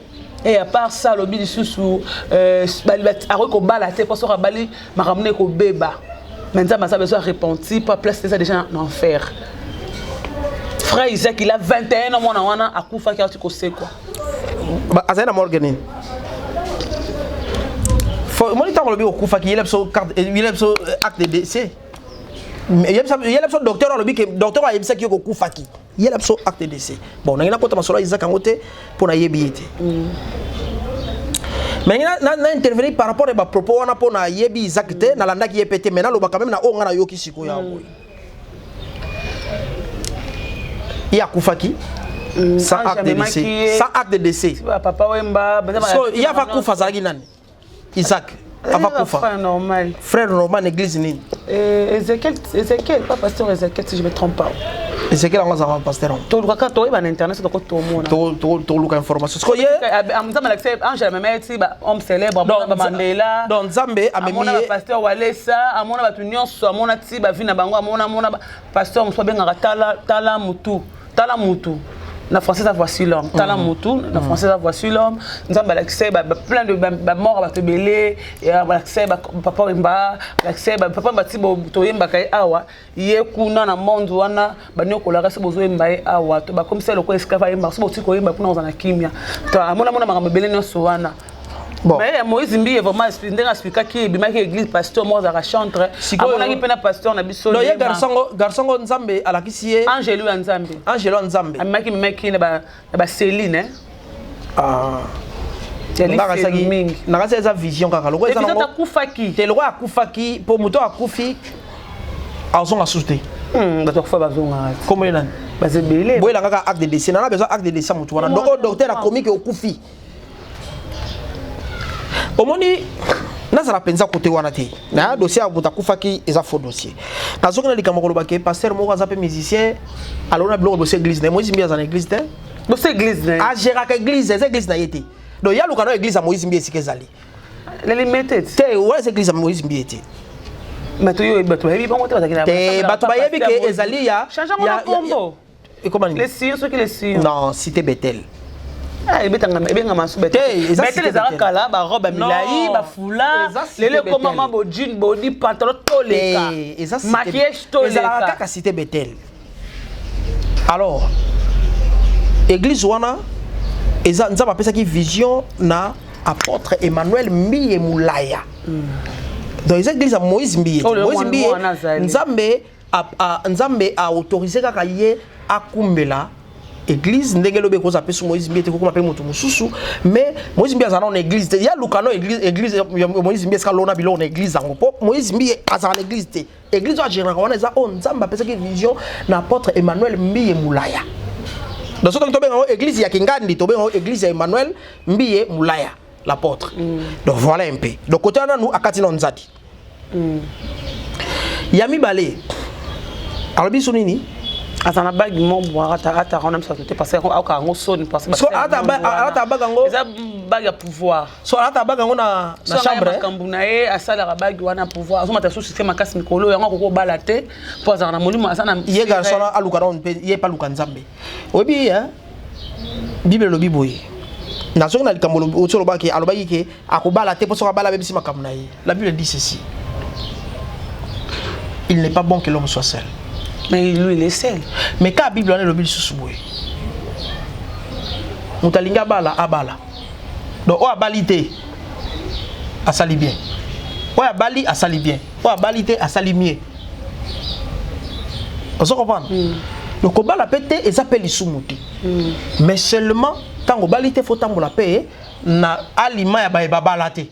Et à part ça, le bidi sous aroko balaté pour se rabaler m'a ramené au béba. Maintenant, ma besoin repenti pour placer ça déjà en enfer. Frère Isaac, il a 21 ans, mon awana à Koufa qui a tu sais quoi. Bah, Azana Morganin. Faut mon temps le bi au Koufa qui il a son carte, il a son acte de décès. Mais il y a son docteur le bi que docteur a ça qui au Koufa qui. Il y a son acte de décès. Bon, on a pas de Isaac en côté pour na yebiete. Mais na intervenir par rapport à propos on a pour na yebi Isaac te na landa qui est pété maintenant le ba quand même na on na yoki siko ya boy. Il y a Koufaki sans acte de décès. Sans acte de décès. Papa Wemba, so il y a pas Koufa zagi nani? Isaac. Ava Koufa. Frère normal. Frère normal église ni. Ezekiel, pas pasteur Ezekiel si je me trompe pas. Ezekiel on va pasteur. To luka to iba na internet to ko to mona. To luka information. Parce que ye amzama l'accepte Angela Memeti ba homme célèbre ba Mandela. Donc Nzambe amemi pasteur Walesa, amona ba tunyoso, amona ti ba vina bango, amona pasteur mso benga tala mutu. Na français, ça voici l'homme. Tala Moutou, na français, ça voici l'homme. Nous avons l'accès, plein de morts à te belé, et l'accès, papa Wemba, l'accès, papa Mbati, Toyemba, Awa, Yekuna, na monde, wana, Banyo, Kolara, Bozo Mba, Awa, comme ça, le quoi esclave, Mba, Soti, Koyemba, pour nous en Akimia. Mona, belé, no, Soana. Bon. Mais Moïse Mbi est vraiment expliqué qui est l'église pasteur moi à chantre. On a pas pasteur na biso. Non, il y a garçon Nzambe à la kisie. Angelo Nzambe. Amaki meki na ba Céline. Ah. Nakasa eza vision kaka. Loko eza nango. Kufaki. Te loko akufaki pour moto akufi. Azonga souté. Bato kufa bazonga. Comment nani? Bazebele. Boyela kaka acte de décès. Na besoin acte de décès moto wana. Donc docteur a commis que okufi. Omoni nazala penza côté wana te na dossier a butakufaki eza faux dossier nazoki na likambo koloba ke pasteur moko aza pe musicien alona biloko dossier église na Moïse Mbia za na église te dossier église na a gérer ka église eza église na yete donc ya lukano église a Moïse Mbia sikezali les limited te ouais c'est église a Moïse Mbia te bato yo bato yebi bango te bazakina te bato ba yebi ke ezali ya combo et comment les sires ceux qui les sires non cité Bethel. Ah, ebetanga masu bete. Bete les arakala ba robe milai ba foulard, lele comme maman bo jean body pantalon toleka. Maquillage toleka. Ezala kaka cité Bethel. Alors église wana eza nzamba pesa ki vision na apôtre Emmanuel Mbiye Moulaya. Donc les églises à Moïse Mbiye. Moïse Mbiye Nzambe a autorisé kaka ye akumbela église ndengelo be koza pesu Moïse Mbiye te ko mape mutu mususu mais Moïse Mbiye azana na église te ya lukano église Moïse Mbiye ska lona bilo na église zango po Moïse Mbiye azana na église te église a général wana eza on nzamba pesa ki vision na apôtre Emmanuel Mbiye Moulaya dans ce temps to benga église ya Kingandi to benga église ya Emmanuel Mbiye Moulaya l'apôtre donc voilà un peu donc côté na nous akati na nzati yami balé alors biso nini atana bagi mo boira ata on aime ça parce que aka ngo sonne parce que so ata baga ngo eza bagi ya pouvoir so ata baga ngo na chambre kambuna e asala bagi wana pouvoir azoma ta système makasi mikolo yango ko bala te pour azana molimo asana ye garçon aluka don pe ye pa luka nzambe obi hein bible lo biboye na so na likambolo otolo baki alobaki ke akobala te pour so bala bebisi makamuna ye la bible dit ceci il n'est pas bon que l'homme soit seul. Mais lui, il est seul. Mais quand la Bible est le Bible sous-soué, Moutalinga bala abala. Donc, on a balité à sali bien. On a bali à sali bien. On a balité à sali mieux. On se comprend? Donc, on a pété et ça s'appelle l'issumuti. Mais seulement, quand on balité, il faut que la paix na aliment ya ba balate.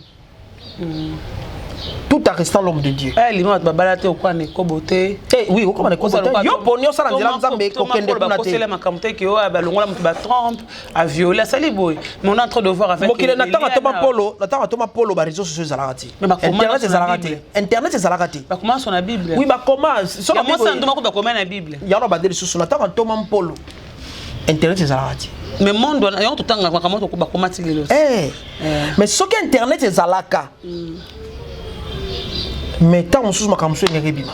tout en restant l'homme de Dieu. Eh, l'imam de Babalate au quoi n'est koboté. Eh oui, au quoi n'est koboté. Yo pognon ça dans la Nzambe kokende kuna te. La makamte qui a balongola mutu ba trompe, a violer ça les boy. Mais on est en train de voir avec Mokile na tanga toma polo ba réseaux sociaux zalakati. Internet zalakati. Internet zalakati. Ba comment sur la Bible? Oui, ba comment? So moi ça ndoma ko ba comment na Bible. Ya no ba deli susu na tanga toma polo. Internet zalakati. Mais monde on a tout temps comment to ba comment tilelo. Mais ce que internet zalaka. Mais tant on sous ma kamso ngerebima.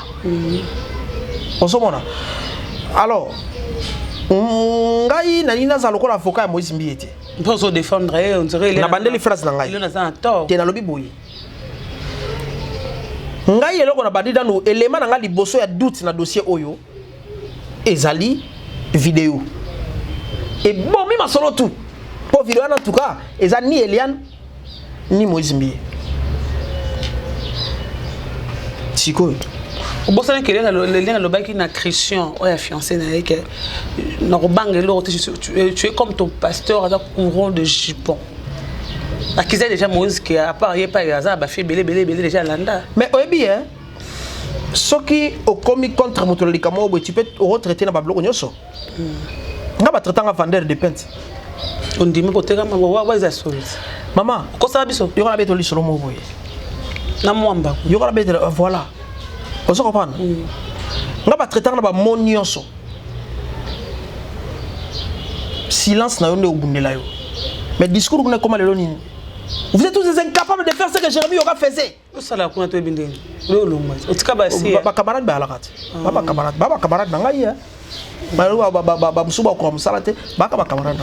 On se mona. Alors ngai nani na zaloko la avocat ya Moïse Mbiete. Pour se défendre, on dirait na bandeli phrase na ngai. Il na za tort. Te na lobi boyi. Ngai eloko na bandeli dans élément na ngai liboso ya doute na dossier oyo. Ezali vidéo. Et bon mi masolo tout. Pour vidéo en tout cas, ezali ni Eliane ni Moïse Mbiete. Sikoy. Au bout de le lien le bac na Christian, ouais fiancé na que na robangelo tu es comme ton pasteur à courant de jupon. Akizé déjà Moïse qui a parié pas hasard ba fait belé déjà landa. Mais bien ce qui au commis contre motolikamo tu peux retraiter na bablo nyoso. Nga ba traiter nga vendeur de pente. On dit me côté kama wa za solide. Maman, ko ça biso? Yo na beto li solo mo boye. Na mwamba. Yo na beto voilà. On se comprend. On va traiter na ba monionso. Silence na yonde obundela yo. Mais discours vous comment le nini. Vous êtes tous incapables de faire ce que Jérémie aura faisait. Ça la kuna to bindeni. Le longwa. Otika ba si. Ba camarade ba alakati. Ba camarade na ngai. Ba musuba ko musala te. Ba camarade.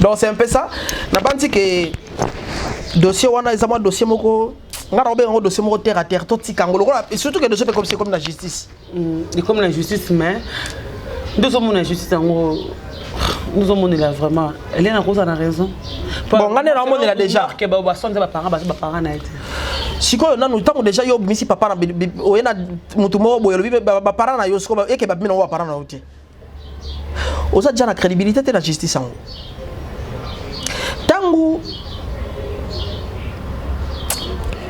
Donc c'est un peu ça. Na banti que dossier wana ezama dossier moko ngara obe ngo dossier moko terre à terre tot tikangolo et surtout que dossier comme la justice. Et comme la justice mais nous sommes la justice nous sommes là vraiment elle est en cause en raison. Bon ngane na moni là déjà que ba sonza ba parents na été. Siko na nous tango déjà yo misi papa na oyena mutu mo boyo bibe ba parents na yo siko eke ba bino wa parents na ote. Oza déjà la crédibilité de la justice en tango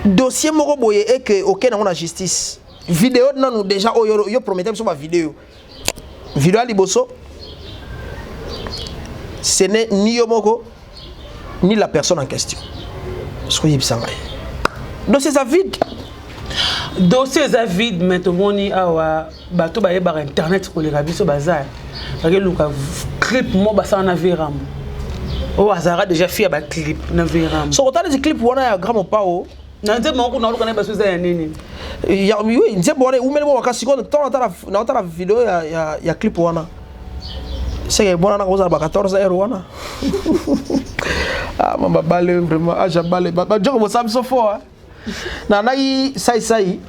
dossier moko boye et que aucun na justice vidéo non déjà yo promettait sur ma vidéo liboso ce n'est ni yo moko ni la personne en question ce que yebisanga dossier ça vide maintenant ni awa bato ba yeba internet ko le rabiso bazar parce que luka clip mo ba ça na veram o azara déjà fait ba clip na veram so autant de clip wana ya grand pao Nante moko na lokana baso za nini. Ya oui, nze bone umele mo wakasi ko na ta vidéo ya clip wana. C'est bon na koza ba 14 wana. Ah mama bale vraiment aja bale ba joko bo samso fo. Na nai sai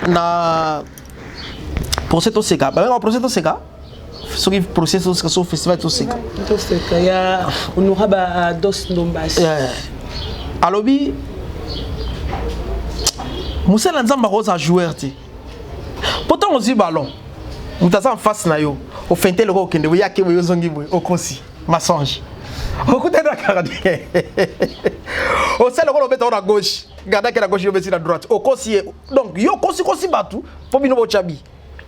na procès to seka. Ba nga procès to seka. Ce qui procès to seka so festival to seka. To seka ya onoraba dos ndombasi. Alobi Moussa Nzamba Rosa joueur ti. Pourtant on dit ballon. Mutaza en face na yo. Au feinté le kende ya ke yo zongi boy okosi. Massange. Okuta na karadi. Au sel le beto na gauche. Garda que la gauche yo besi la droite. Okosi donc yo kosi batu pour bino bo chabi.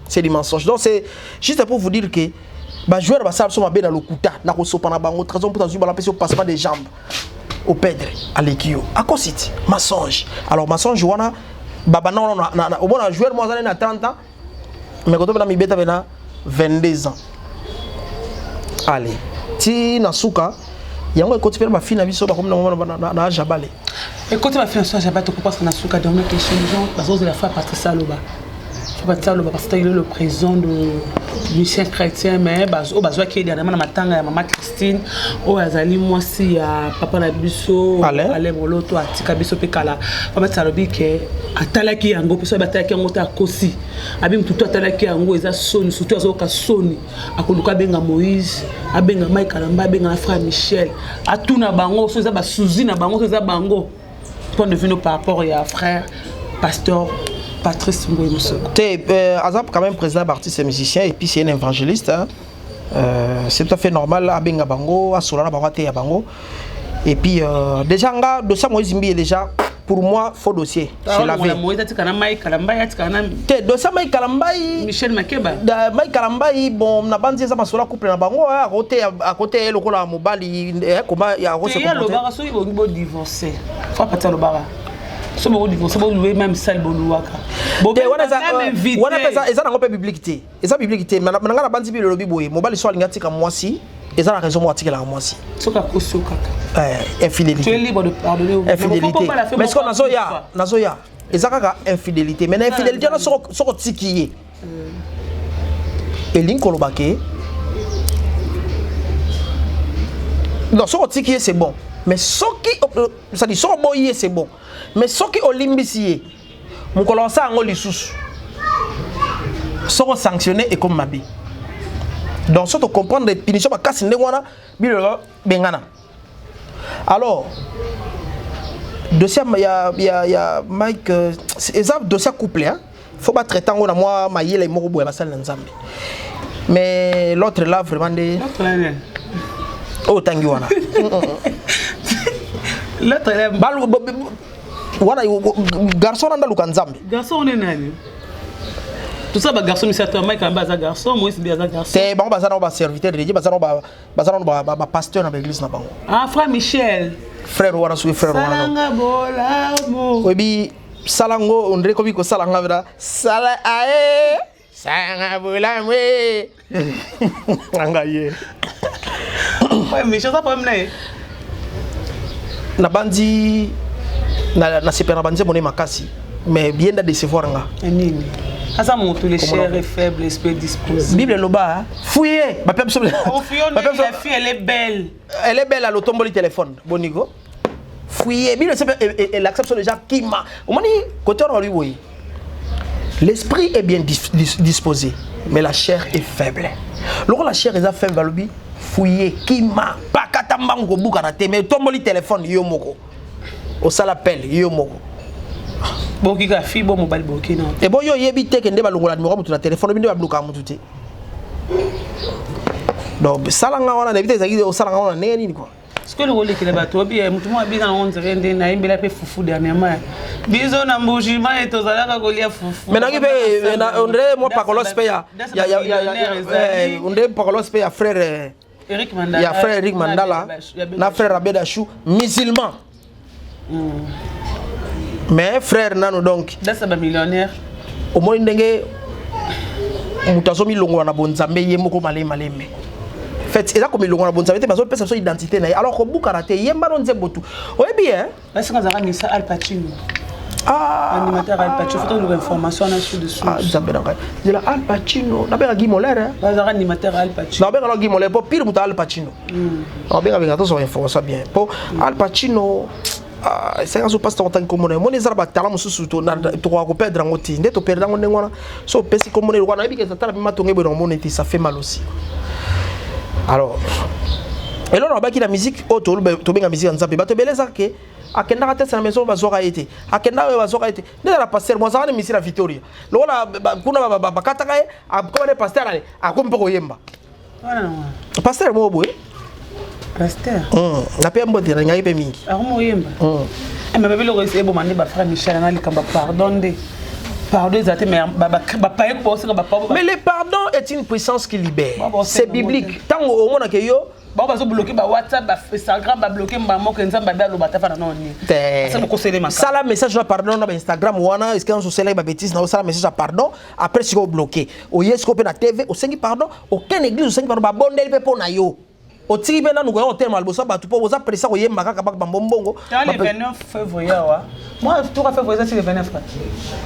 C'est des mensonges. Donc c'est juste pour vous dire que ba joueur ba sab so mabe na lokuta na ko sopa na bango trésor pour tazu ba la pesi au passement des jambes. Au Pedre à l'équio. À quoi c'est mensonge. Alors mensonge wana baba non au bon joueur moi na 30 ans mais quand on a mi beta bena 22 ans. Allez, ti na suka yango ekoti pe ba fina biso ba comme na jabale. Écoute ma fille ça jabate ko parce na suka dans mes questions gens parce que la fois Patrice Aloba. Parce que il est le président de Michel Chrétien mais bazo qui est dernièrement na matanga ya maman Christine o azali moi si ya papa na biso ale moloto atika biso pe kala papa tsalobi ke atalaki yango biso batalaki yango ta kosi abi mtutu atalaki yango eza soni surtout azoka soni akoluka benga Moïse abenga Mike Kalamba abenga frère Michel atuna bango so eza ba souzi na bango so eza bango point de vue par rapport à frère pasteur Patrice Ngoy Moussoko. Azap quand même président d'artiste et musicien et puis c'est un évangéliste. Hein. C'est tout à fait normal à Benga Bango, à Solana Bango, à Bango. Et puis déjà nga dossier Moïse Mbi déjà pour moi faux dossier. C'est la veille. Dossier Maï Kalambaï Michel Makeba. Maï Kalambaï bon na bandi za masola couple na bango à côté le kola mobali comment il y a reçu. Il y a le bar so il va divorcer. Faut pas le bar. So bo divorcer bo louer même salle bo louaka. Bon on appelle ça eza na ngopé publicité. Eza publicité na nga na bandi bi le lobby boy mobali so alinga tika mwasi. Et ça la raison moi article à moi aussi. Infidélité. Tu es libre de pardonner. Infidélité. Mais ce qu'on a zoya, et ça infidélité. Mais l'infidélité là sur tiki. Et l'inkolobake. Non, sur tiki c'est bon. Mais ce qui ça dit sur boyer c'est bon. Mais ce qui olimbisier. Mon colon ça en oli sous. Sur sanctionné et comme mabi. Donc, si tu comprends les punitions, tu bengana. Alors, dossier, il y a Mike, c'est un dossier couplé. Il ne faut pas traiter en moi, les mots, mais l'autre là, vraiment. Oh, Tanguana. L'autre là. Garçon, on a le Kanzambi. Garçon, on est nani. Tout ça, bah garçon, mais c'est un mec qui est un garçon, moi c'est bien un garçon. C'est bon, bah ça on va serviteur de Dieu, bah ça on va pasteur dans l'église là-bas. Ah, frère Michel. Frère Ouara sous frère Ouara. Salanga bola mo. Oui, bi salango, on dirait comme salanga vera. Sala ae. Salanga bola mwe. Angaye. Ouais, Michel ça pas même na bandi na sepena bandi moné makasi, mais bien da décevoir nga. Nini. Ça montre les chers et faibles, esprit disposé. Bible loba, fouillez. Ma fille, la fille, elle est belle. Elle est belle à l'automobile téléphone. Bonigo. Fouillez. Bible, elle accepte les gens qui m'a. Au moment côté on lui oui. L'esprit est bien disposé, mais la chair est faible. Lorsque la chair est faible, va fouillez. Qui m'a pas katambango boukarate, mais automobile téléphone yomoko. Au salapel yomoko. Bon qui a fille bon mobile bloqué non. Et bon yo yebite que ndeba longola numéro mutu na téléphone binde ba bloquer mutu te. Donc salanga wana na vitesse zakide o salanga wana neni quoi. Ce que le rôle que les bateaux bien mutu mo bien on dirait ndé na imbela pe fufu dernièrement. Biso na mbujima et tozalaka kolia fufu. Mais nangi pe on dirait moi pakolos pe ya on dirait pakolos pe ya frère Eric Mandala. Il y a frère Eric Mandala, na frère Abeda Chou musulman. Mais frère nano donc c'est un millionnaire au moins ndenge mutazomi longo na bonzambe yemoko maleme fait eza comme longo na bonzambe te bazo pesa so identité na alors ko bukarate yemba no nzebotu oye bien parce que ça Missa Al Pacino animateur Al Pacino faut une information là sur dessus zabera de la Al Pacino na bela Guimolère ça animateur Al Pacino na bela Guimolère pour pire muta Al Pacino on benga to so information bien pour Al Pacino c'est un pasteur en tant que communauté. Mon ezarba tala mususu to na to ko perdre ngoti nde to perdre ngonde ngwana so pesi communauté wana bi ke tala bi matonge bo moneti ça fait mal aussi. Alors et là on va qui la musique auto to benga musique nzambe ba to beleza ke akenda ka tesa na maison bazoka été akenda we bazoka été nde la pasteur moi ça na misi la Victoria lola kuna ba kataka e akoma pasteur ale akompa ko yemba pasteur mo boy pasteur na pe mbote na ngai pe mingi akomo yemba mais bébé le reste bon mandi ba frère Michel na likamba pardon zate mais mais le pardon est une puissance qui libère c'est biblique tant au mona ke yo ba bazo bloquer ba WhatsApp ba Instagram ba bloquer ba moko nzamba ba lo batafa na noni ça beaucoup c'est les ça la message de pardon na Instagram wana est-ce qu'on se célèbre ba bêtise na ça la message de pardon après si on bloqué au yes ko pe na TV au sengi pardon aucune église au sengi pardon ba bondel pe pona yo au tiri bena nous au terme albosa ba tout pour vous apprécier ko yemba kaka ba bombongo le 29 février wa moi tout à février c'est le 29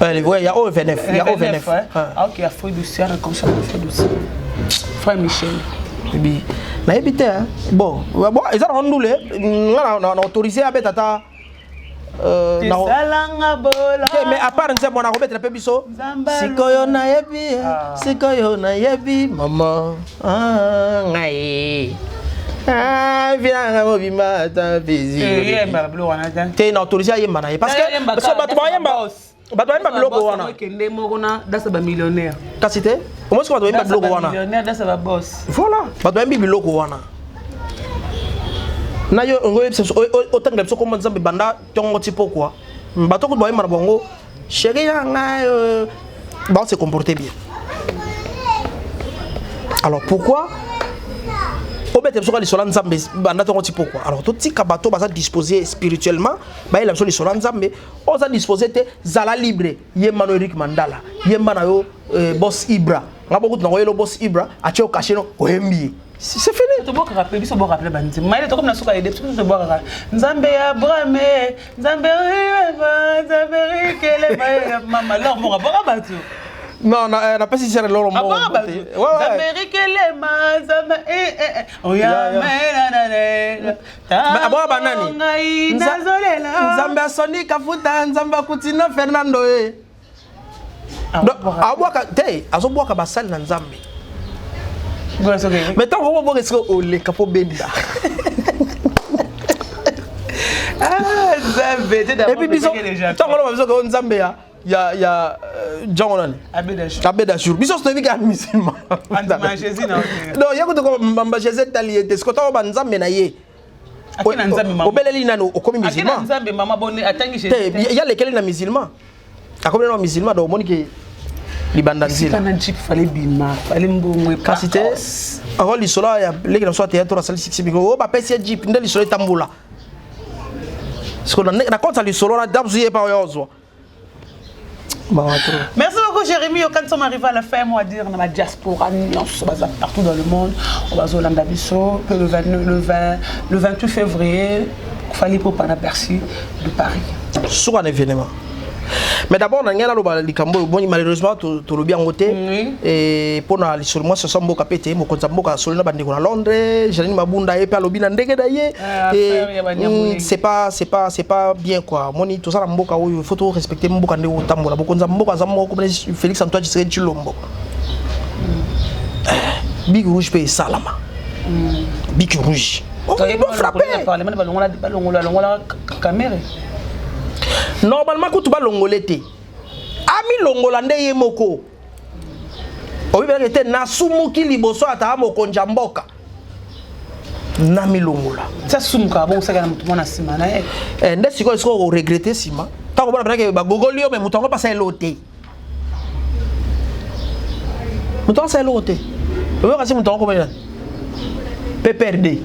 le vrai il y a au 29 il y a au 29 ah OK a fouille du ciel comme ça fait du frère Michel bi na ebité bon ils ont rendoulé on autorisé à betata salanga bola mais à part nzembo na ko betra pe biso sikoyo na yebi maman ngai vient mo bima ta plaisir yemba blo wana te na autorisé à yemba na parce que so bato yemba bloko wana kende moko na dasa ba millionnaire kasi te comment est-ce que bato yemba bloko wana millionnaire dasa ba boss voilà bato yemba bloko wana na yo ngoye autant que ça comme nzambe banda tongo tipo quoi bato ko boye marabongo chéri nga on se comporter bien. Alors pourquoi obete biso ka lisola nzambe banda tongo tipo quoi. Alors tout tika bato baza disposé spirituellement ba il a biso lisola nzambe oza disposé te zala libre yemba no Eric Mandala yemba na yo boss Ibra ngabo kutu na yo boss Ibra atio kashino oyembi. C'est fini. Tu peux rappeler, tu peux rappeler bandi. Mais tu comme na suka aider, tu peux boire. Nzambe Abraham, Nzambe Rikele, maman leur mon rapport à batu. Non, n'a pas si c'est leur mot. Nzambe Rikele, Nzambe oya mais abo banani. Nzambe Sonic afuta Nzambe Kutina Fernando eh. Abo ka te, azo boire ka basal na Nzambe. Mais tant qu'on va voir ce les capots benda. Ah, Nzambe, et puis bisous. Tant qu'on va voir ce Nzambe il y a Jean Ronan. Abedachur. Bisous c'est avec un musulman. Non, il y a que comme Mamba Jésus talié. Est-ce que tu vas Nzambe na ye? Akina Nzambe mama. Obeleli nano okomi musulman. Akina Nzambe mama bonne atangi Jésus. Il y a lesquels na musulman. Akomi na musulman donc monique libandanzila kana chip fallait bima fallait mbongwe kasite avant l'isola ya leki na so théâtre sali 6 micro ba pesi jeep ndeli isola tambula parce que na compte l'isola na dabzu pas yozo. Merci beaucoup Jérémy. Quand on arrive à la fin, moi dire dans ma diaspora, partout dans le monde, on va au Landabiso, le 28 février, il fallait pour Panapercy de Paris. Sur un événement. Mais d'abord, on a malheureusement tout le bien côté et pour nous sur moi ce sont beaucoup capété mon compte beaucoup sur à Londres Janine Mabunda et pas lobby na ndege d'ailleurs et c'est pas bien quoi moni tout ça na mboka il faut tout respecter mboka ndeko tambola beaucoup nza mboka za moko comme Félix Antoine Tshisekedi Tshilombo Big Rouge paye salama Big Rouge on va frapper caméra. Normalement, quand tu vas longolete, ami longolande yemoko. Obi bela kete na sumuki liboso ata moko njamboka. Nami longola. Ça sumuka bon ça kana mutu mona sima na eh. Nde siko siko regretter sima. Ta ko bona bela ke ba gogolio mais mutu ngo pasa elote. Mutu pasa elote. Obi kasi mutu ngo bela. PPRD.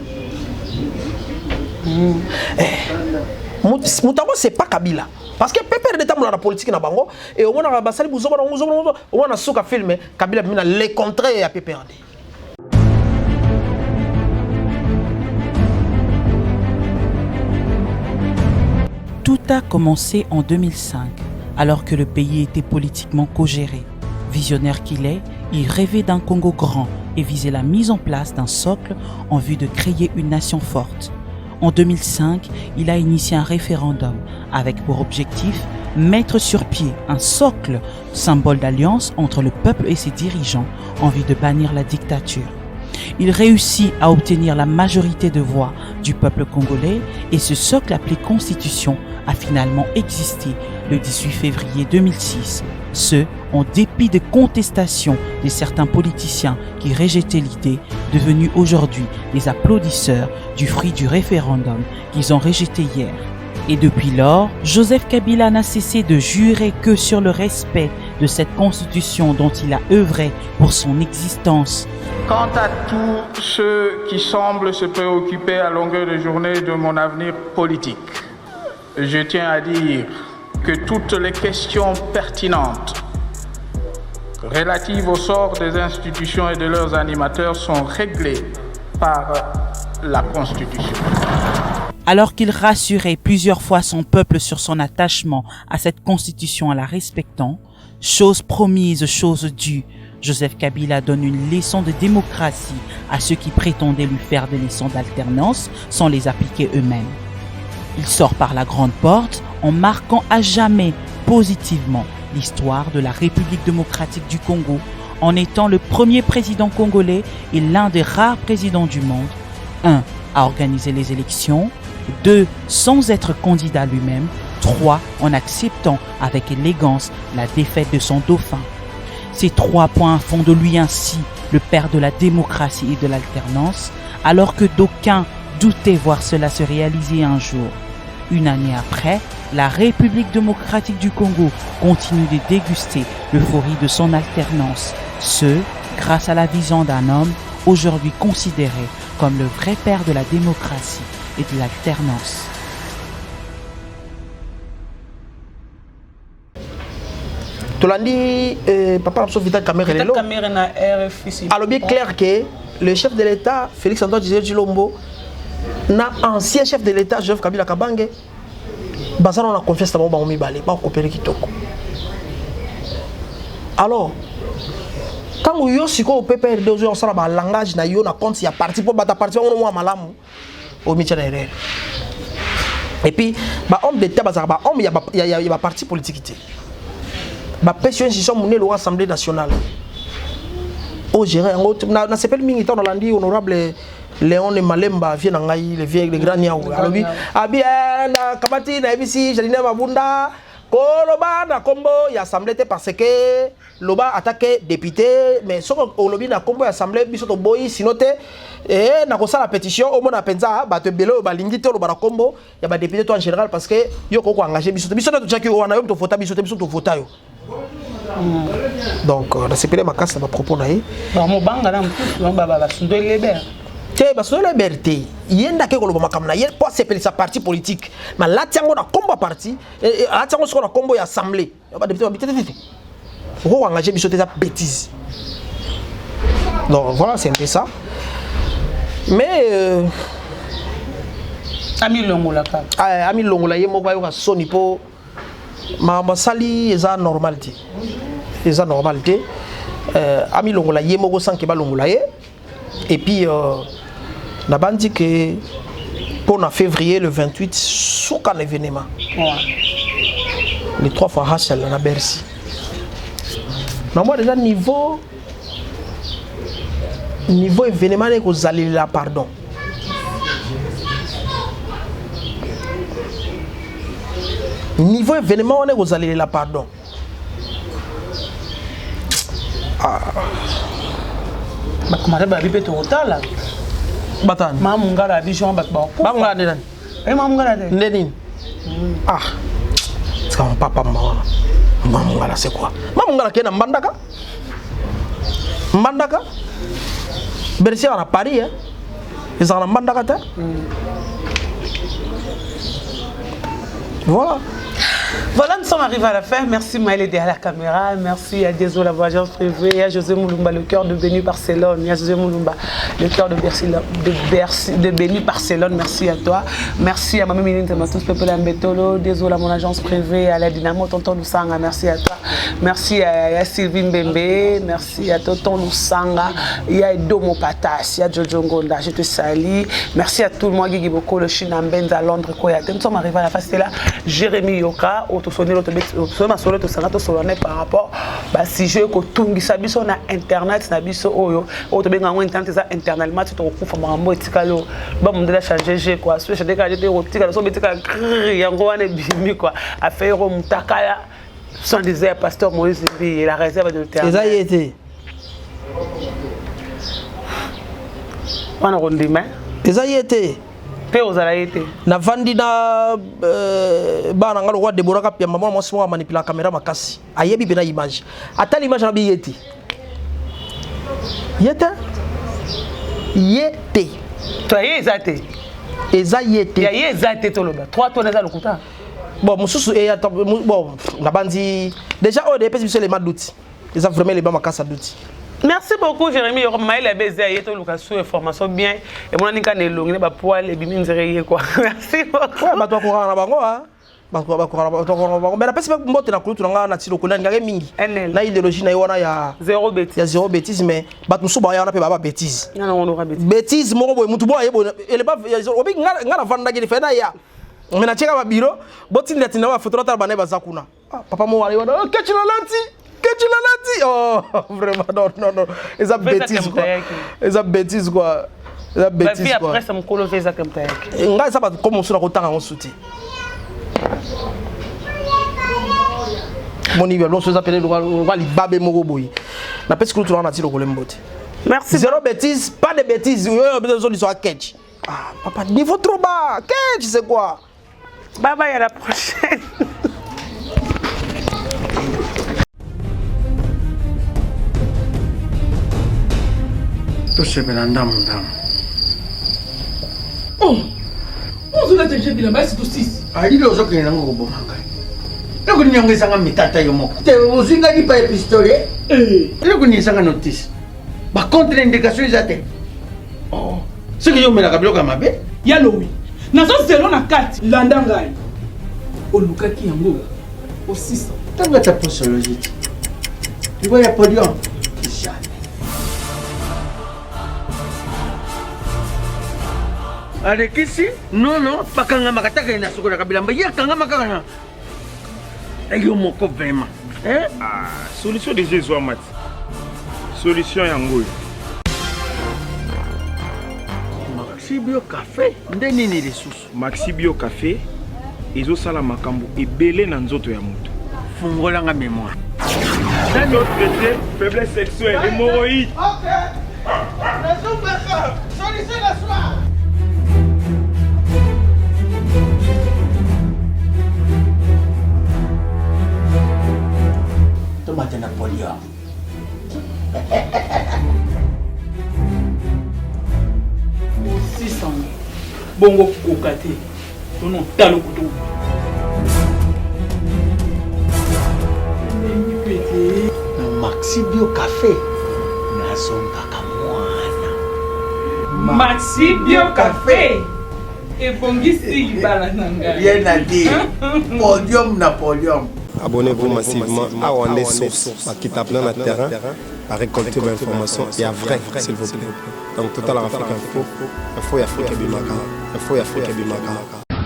Mutango c'est pas Kabila parce que PPRD est dans la politique na bango et au moins na basali buzo au moins na suka filme Kabila mina les contraires à PPRD. Tout a commencé en 2005 alors que le pays était politiquement co-géré. Visionnaire qu'il est, il rêvait d'un Congo grand et visait la mise en place d'un socle en vue de créer une nation forte. En 2005, il a initié un référendum avec pour objectif mettre sur pied un socle, symbole d'alliance entre le peuple et ses dirigeants en vue de bannir la dictature. Il réussit à obtenir la majorité de voix du peuple congolais et ce socle appelé Constitution a finalement existé le 18 février 2006. Ce, en dépit de contestations de certains politiciens qui rejetaient l'idée, devenus aujourd'hui des applaudisseurs du fruit du référendum qu'ils ont rejeté hier. Et depuis lors, Joseph Kabila n'a cessé de jurer que sur le respect de cette constitution dont il a œuvré pour son existence. Quant à tous ceux qui semblent se préoccuper à longueur de journée de mon avenir politique, je tiens à dire que toutes les questions pertinentes relatives au sort des institutions et de leurs animateurs sont réglées par la Constitution. Alors qu'il rassurait plusieurs fois son peuple sur son attachement à cette constitution en la respectant, chose promise, chose due, Joseph Kabila donne une leçon de démocratie à ceux qui prétendaient lui faire des leçons d'alternance sans les appliquer eux-mêmes. Il sort par la grande porte en marquant à jamais positivement l'histoire de la République démocratique du Congo en étant le premier président congolais et l'un des rares présidents du monde. 1. À organiser les élections. 2. Sans être candidat lui-même. 3. En acceptant avec élégance la défaite de son dauphin. Ces 3 points font de lui ainsi le père de la démocratie et de l'alternance, alors que d'aucuns doutait voir cela se réaliser un jour. Une année après, la République démocratique du Congo continue de déguster l'euphorie de son alternance. Ce, grâce à la vision d'un homme aujourd'hui considéré comme le vrai père de la démocratie et de l'alternance. Tolandi, papa Vital Kamerhe. Alors bien clair que le chef de l'État, Félix Antoine Tshisekedi, na ancien chef de l'État, Joseph Kabila Kabange, basé dans la confiance d'abord dans Mibale, pas coopérer Kitoko. Alors, quand vous avez au PPRD, vous avez un langage, na yo na compte, il y a parti pour battre parti, on a malamu au métier derrière. Et puis, bah homme d'État, bah homme, il y a parti politique. Bah personne qui sont menés l'Assemblée nationale. Au géré, na s'appelle Mingitan dans l'andi honorable Léon et Malemba vient en Gaï, les grands niaou. Alors oui, bien, Kabati, na ABC, Jalina Mabunda, Koloba, na Combo, il y a assemblée parce que Loba attaqué député, mais ce qu'on lobby na Combo assemblée, bisoto boy, sinote, et na kosa la pétition, au moins na penza, bah te belo, bah lingito, Loba na Combo, il y a bah député toi en général parce que yo koko engagé bisoto, bisoto tu sais que on a eu ton faute, bisoto faute yo. Donc, on a séparé ma casse à ma propos naïe. Mon banga là, on va se donner les parce que la liberté, il y a un peu de pas séparer sa parti politique, mais là, il y a un combat parti, et là, il y a un combat assemblée. Il faut engager des bêtises. Donc voilà, c'est un peu ça. Mais. Ami Longola. Ami Longola, il y a un son pour. Ma sali, c'est la normalité. C'est la normalité. Ami Longola, il y a un son qui est Longola. Et puis. On a dit que pour en février, le 28, sous un événement. Les 3 fois Hachel, on a Bercy. Mais moi, déjà, niveau événement, vous allez là, pardon. Niveau événement, vous allez là, pardon. Comment est-ce que Batan. Mamunga la vision batba. Mamunga de nan. Mamunga la de. Nenin. Ah. C'est comme papa maman. Mamunga la c'est quoi? Mamunga la kena Mbandaka. Mbandaka. Bercy à Paris hein. Ils sont en Mbandaka ta. Voilà. Voilà, nous sommes arrivés à la fin. Merci Maël aidé à la caméra. Merci à Dézo, la voyage privée. À José Moulumba, le cœur de Béni Barcelone. À José Moulumba, le cœur de Béni Barcelone. Merci à toi. Merci à Mamie Méline Tamatus, Pepe Lambetolo. Dézo, mon agence privée. À la Dynamo, Tonton Lusanga. Merci à toi. Merci à Sylvie Mbembe. Merci à Tonton Lusanga. Il y a Domo Patas. Il y a Jojo Ngonda. Je te salue. Merci à tout le monde. Guigui Boko, le Chine Benz à Londres. Nous sommes arrivés à la fin. C'était là. Jérémy Yoka. Par rapport à si je suis sur internet, internet, pasteur Moïse et la réserve de terre. Pe ozala été na vandi na bana ngalo wa Deborah kapia maman moi moi manipuler caméra makasi ayebi bena image ata l'image na biyeti yete toi yezate yete ya yezate toloba 3 tonnes za lokuta bon mususu et bon na bandi déjà au dépêche sur les madouti ils ont vraiment les bas makasa douti. Merci beaucoup Jérémy Maël a baisé et tout le cas sur information bien et mon anika ne longue ba poil et bimi nzereye quoi. Merci beaucoup. Ouais ba to ko na bango hein. Ba ko bango mais la pesi mbote na kultu nga na tilo ko na ngare mingi. Na idéologie na yona ya zéro bêtise. Ya zéro bêtise mais ba musu ba ya na pe ba bêtise. Non on aura bêtise. Bêtise mo boy mutu boy ele ba obi nga vanda geli fena ya. Mais na cheka ba biro boti ndati na ba photo ta ba na ba zakuna. Papa mo wali wana ketchilo lanti. Que tu l'as dit? Oh, vraiment, non. Ils ont bêtise quoi. Ils ont bêtise quoi. Ils ont bêtise quoi. Après, ça me colle au fait ça comme ça. Nga ça va comme sur la route en soutien. Mon niveau, l'on se appelle le babé mogoboy. La peste que tu as dit le golembote. Merci. Zéro bêtise, pas de bêtises. Ils sont à catch. Ah, papa, niveau trop bas. Qu'est-ce que tu sais quoi? Bye bye, à la prochaine. tosepela ndamu. ozolata je bilamba esi tosisi alili ozokende nango koboma ngai elokoninyongesanga mitata yo moko te ozwinga lipa ya pistolet elokoniesanga notice bacontre indication eza te soki yo omelaka biloko ya mabe yalowi nazozelo na kati landa ngai olukaki yango osisa ntango ata posologie te libo ya podium alekisi nono bakangamaka taka na sokolaka bilamba ye akangamaka kana yo moko vraiment solution déjà ezwa mati solution yango oyo Maxi Bio Café nde nini lisusu Maxi Bio Café ezosala makambo ebele na nzoto ya moto fungolanga mémoire traité faiblesse sexuelle hémorroïde solution la soir. Tomate Napoléon. osisa bongo koka te tono talo kutu Maxi Bio Café nazongaka mwana Maxi Bio Café ebongisi libala na ngai ye na di podium Napoléon. Abonnez-vous massivement à Wandé Source, qui tape plein de terrain, à récolter vos informations et à vrai, s'il vous plaît. Donc, Total Afrique Info, Info et Afrique Bimaka. Info et Afrique Bimaka.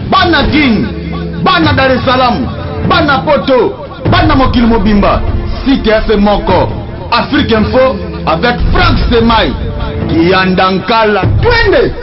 Bana King, Bana Dar es Salaam, Bana Poto, Bana Mokil Mobimba, CTF Moko, Afrique Info avec Franck Semaï, Yandankala, Twende.